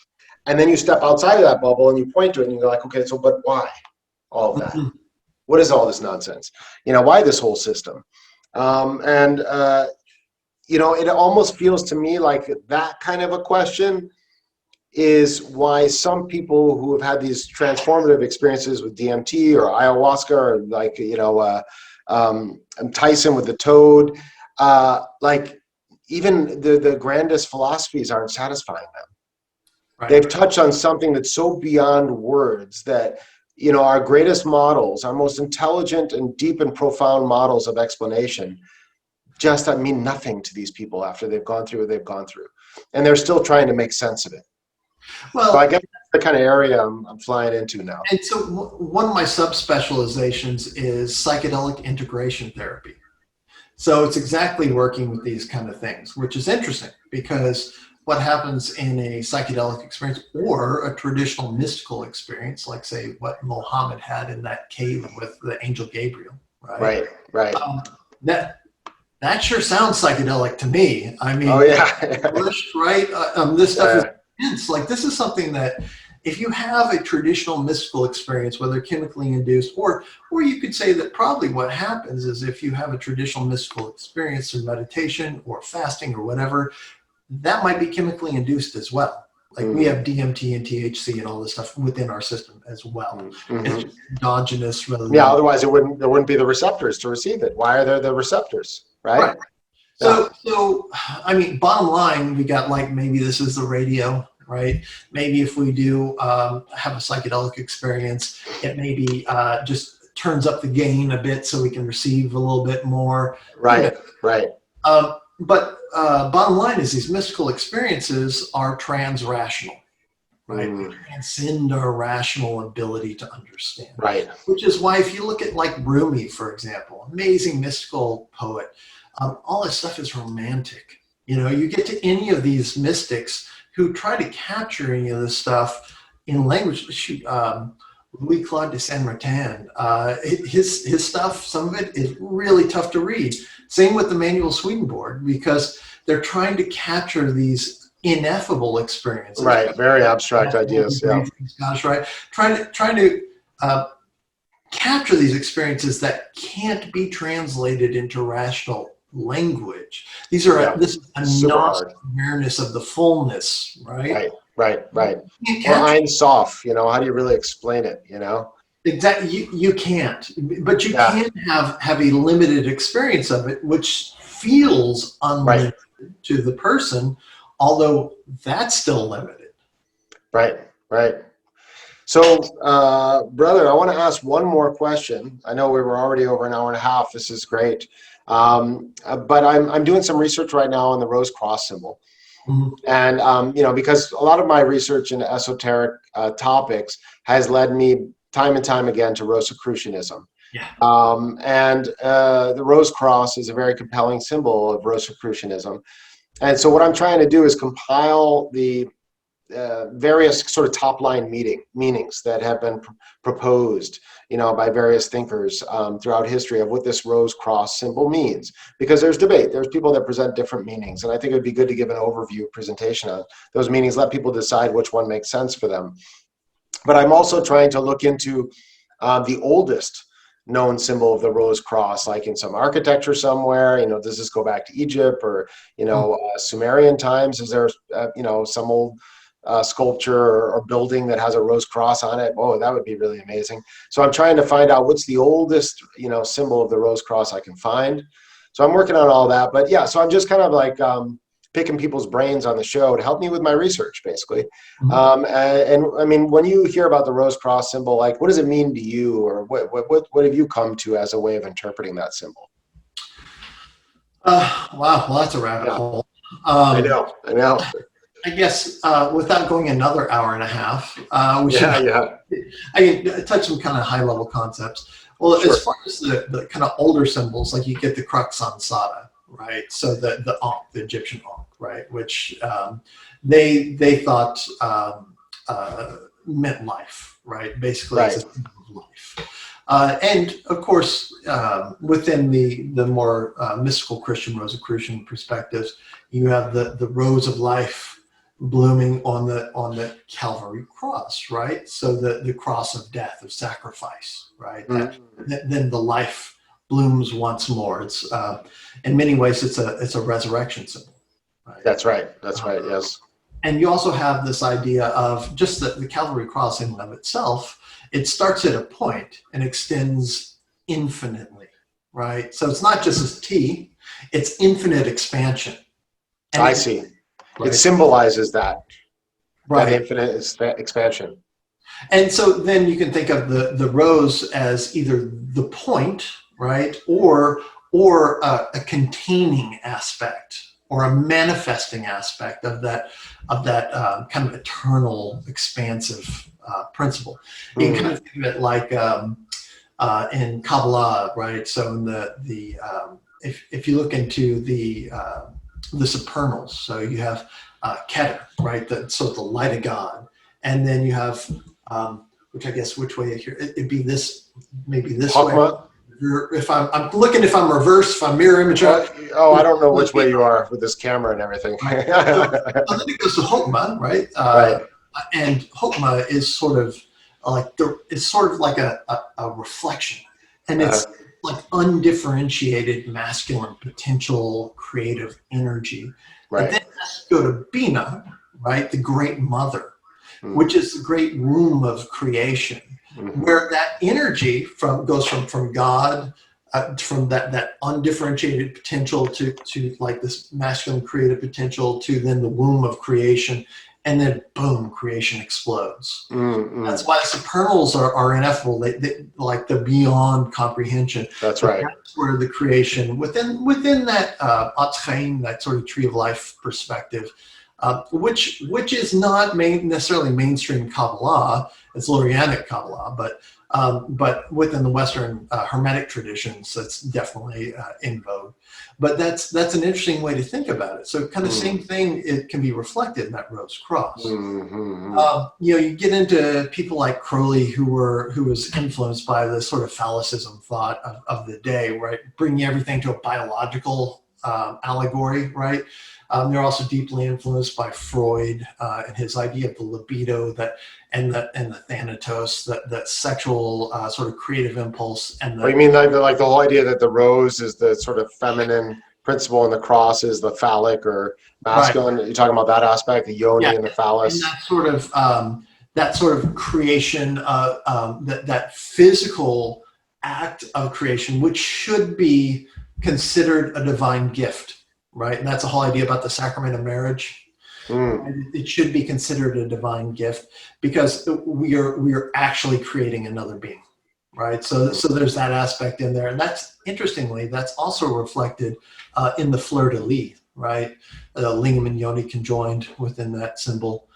And then you step outside of that bubble and you point to it and you're like, okay, so, but why all of that? Mm-hmm. What is all this nonsense? Why this whole system? It almost feels to me like that kind of a question is why some people who have had these transformative experiences with DMT or ayahuasca or like, Tyson with the toad, like even the grandest philosophies aren't satisfying them. Right. They've touched on something that's so beyond words that, our greatest models, our most intelligent and deep and profound models of explanation just that mean nothing to these people after they've gone through what they've gone through. And they're still trying to make sense of it. Well, so I guess that's the kind of area I'm flying into now. And so one of my subspecializations is psychedelic integration therapy. So it's exactly working with these kind of things, which is interesting because what happens in a psychedelic experience or a traditional mystical experience, like say what Muhammad had in that cave with the angel Gabriel, right? Right. That sure sounds psychedelic to me. I mean, oh yeah, right? This stuff is intense. Like this is something that if you have a traditional mystical experience, whether chemically induced, or you could say that probably what happens is if you have a traditional mystical experience through meditation or fasting or whatever, that might be chemically induced as well. Like we have DMT and THC and all this stuff within our system as well. Mm-hmm. It's just endogenous rather than otherwise there wouldn't be the receptors to receive it. Why are there the receptors? Right. So I mean, bottom line, we got like maybe this is the radio, right? Maybe if we do have a psychedelic experience, it maybe just turns up the gain a bit so we can receive a little bit more. Right. But bottom line is these mystical experiences are trans-rational, right? We transcend our rational ability to understand. Right. Which is why if you look at like Rumi, for example, amazing mystical poet, all his stuff is romantic. You get to any of these mystics who try to capture any of this stuff in language. Shoot, Louis-Claude de Saint-Martin, his stuff, some of it is really tough to read. Same with Emanuel Swedenborg, because they're trying to capture these ineffable experiences. Right, very abstract ideas. Yeah. Scottish, right? Trying to capture these experiences that can't be translated into rational language. This is a non-awareness of the fullness, right? Right. Or Ein Sof, how do you really explain it, Exactly. You can't, but you can have a limited experience of it, which feels unlimited to the person, although that's still limited. Right. So, brother, I want to ask one more question. I know we were already over an hour and a half. This is great. But I'm doing some research right now on the Rose Cross symbol. Mm-hmm. And, because a lot of my research into esoteric topics has led me time and time again to Rosicrucianism. Yeah. The Rose Cross is a very compelling symbol of Rosicrucianism. And so what I'm trying to do is compile the various sort of top-line meanings that have been proposed, by various thinkers throughout history of what this Rose Cross symbol means. Because there's debate. There's people that present different meanings. And I think it would be good to give an overview presentation on those meanings, let people decide which one makes sense for them. But I'm also trying to look into the oldest known symbol of the rose cross, like in some architecture somewhere? Does this go back to Egypt or, Sumerian times? Is there, some old sculpture or building that has a rose cross on it? Oh, that would be really amazing. So I'm trying to find out what's the oldest, symbol of the rose cross I can find. So I'm working on all that. But yeah, so I'm just kind of like picking people's brains on the show to help me with my research, basically. And I mean, when you hear about the rose cross symbol, like, what does it mean to you, or what have you come to as a way of interpreting that symbol? Wow, well, that's a rabbit hole. I know. I guess without going another hour and a half, we should. I can touch some kind of high-level concepts. Well, sure. As far as the kind of older symbols, like you get the crux ansata, right? So the Ankh, the Egyptian Ankh, right? Which they thought meant life, right? Basically, it's a symbol of life. And of course, within the more mystical Christian Rosicrucian perspectives, you have the rose of life blooming on the Calvary cross, right? So the cross of death, of sacrifice, right? Then the life blooms once more. It's in many ways it's a resurrection symbol. Right? That's right. Yes. And you also have this idea of just the Calvary cross in and of itself. It starts at a point and extends infinitely, right? So it's not just a T; it's infinite expansion. And I see. Right. It symbolizes that infinite expansion. And so then you can think of the rose as either the point, right, or a containing aspect, or a manifesting aspect of that kind of eternal, expansive principle. You can kind of think of it like in Kabbalah, right? So in the if you look into the supernals, so you have Keter, right? So the light of God, and then you have which I guess which way here it'd be this, maybe this way. If I'm looking, if I'm reversed, if I'm mirror image. I don't know which way you are with this camera and everything. Right. So then it goes to Hokmah, right? Right. And Hokmah is sort of like a reflection, and it's like undifferentiated masculine potential, creative energy. Right. And then let's go to Bina, right? The great mother, which is the great womb of creation, where that energy goes from God, from that undifferentiated potential to like this masculine creative potential, to then the womb of creation, and then boom, creation explodes. That's why supernals are ineffable. They like they're beyond comprehension. That's right. That's where the creation within that Atchaim, that sort of tree of life perspective, which is not necessarily mainstream Kabbalah. It's Lurianic Kabbalah, but within the Western Hermetic traditions, that's definitely in vogue. But that's an interesting way to think about it. So kind of same thing, it can be reflected in that rose cross. You get into people like Crowley, who was influenced by the sort of phallicism thought of the day, right? Bringing everything to a biological allegory, right? They're also deeply influenced by Freud and his idea of the libido and the thanatos, that sexual sort of creative impulse. And you mean like the whole idea that the rose is the sort of feminine principle and the cross is the phallic or masculine? Right. You're talking about that aspect, the yoni and the phallus. And that sort of creation, that physical act of creation, which should be considered a divine gift. Right, and that's the whole idea about the sacrament of marriage. It should be considered a divine gift because we are actually creating another being, right? So there's that aspect in there, and that's interestingly that's also reflected in the fleur de lis, right? Lingam and yoni conjoined within that symbol,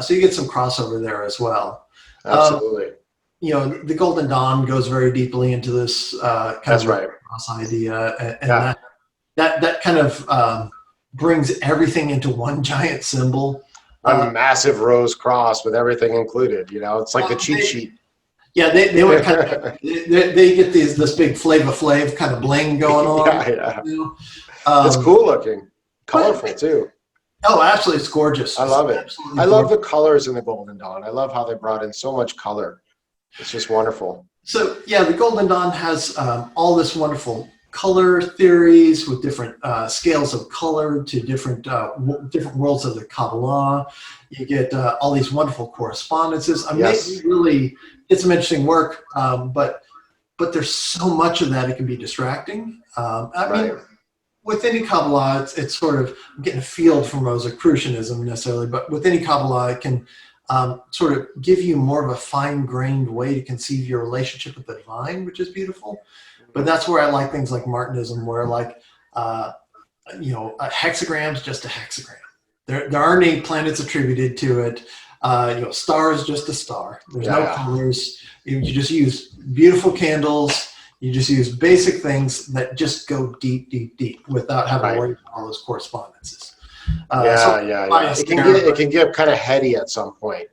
so you get some crossover there as well. Absolutely. The Golden Dawn goes very deeply into this kind of cross idea, and that kind of brings everything into one giant symbol. A massive rose cross with everything included. It's like the cheat sheet. Yeah, they were kind of they get this big Flava Flav kind of bling going on. Yeah. It's cool looking, colorful too. Oh, absolutely, it's gorgeous. I love it. I love the colors in the Golden Dawn. I love how they brought in so much color. It's just wonderful. So yeah, the Golden Dawn has all this wonderful color theories with different scales of color to different worlds of the Kabbalah. You get all these wonderful correspondences. I mean, they Yes. really did some interesting work, but there's so much of that it can be distracting. I Right. mean, with any Kabbalah, it's sort of, I'm getting a field from Rosicrucianism necessarily, but with any Kabbalah, it can sort of give you more of a fine-grained way to conceive your relationship with the divine, which is beautiful. But that's where I like things like Martinism, where like, a hexagram is just a hexagram. There aren't any planets attributed to it. Star is just a star. There's no colors. You just use beautiful candles. You just use basic things that just go deep, deep, deep without having to worry about all those correspondences. It can get kind of heady at some point.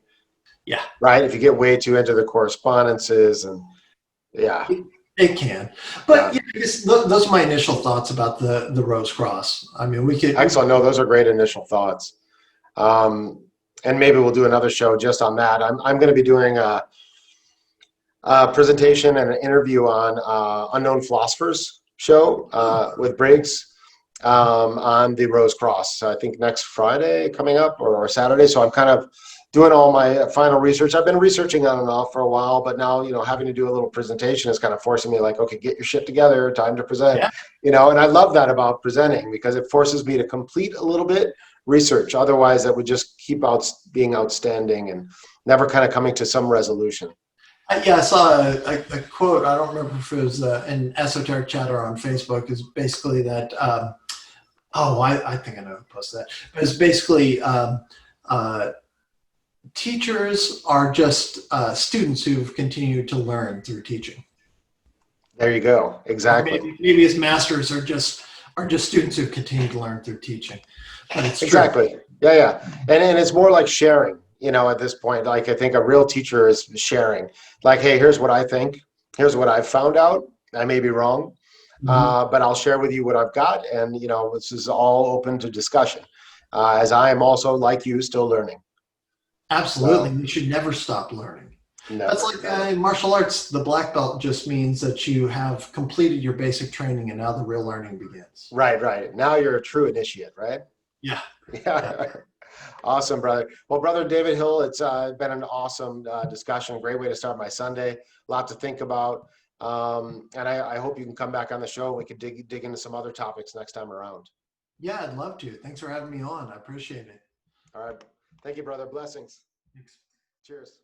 Yeah. Right. If you get way too into the correspondences and yeah. It can. But I guess those are my initial thoughts about the Rose Cross. I mean, we could. Excellent. No, those are great initial thoughts. And maybe we'll do another show just on that. I'm going to be doing a presentation and an interview on Unknown Philosophers show with Briggs on the Rose Cross. So I think next Friday coming up or Saturday. So I'm kind of doing all my final research. I've been researching on and off for a while, but now, having to do a little presentation is kind of forcing me like, okay, get your shit together, time to present, and I love that about presenting because it forces me to complete a little bit research. Otherwise that would just keep being outstanding and never kind of coming to some resolution. I saw a quote. I don't remember if it was an esoteric chatter on Facebook. Is basically that. I think I know who posted that. But it's basically teachers are just students who've continued to learn through teaching. There you go. Exactly. Maybe as masters are just students who continue to learn through teaching. But it's exactly true. Yeah. And it's more like sharing. At this point, like I think a real teacher is sharing. Like, hey, here's what I think. Here's what I've found out. I may be wrong, but I'll share with you what I've got. And this is all open to discussion. As I am also like you, still learning. Absolutely, you should never stop learning. Never, that's like martial arts. The black belt just means that you have completed your basic training, and now the real learning begins. Right. Now you're a true initiate, right? Yeah. Awesome, brother. Well, Brother David Hill, it's been an awesome discussion. Great way to start my Sunday. A lot to think about. And I hope you can come back on the show. We could dig into some other topics next time around. Yeah, I'd love to. Thanks for having me on. I appreciate it. All right. Thank you, brother. Blessings. Thanks. Cheers.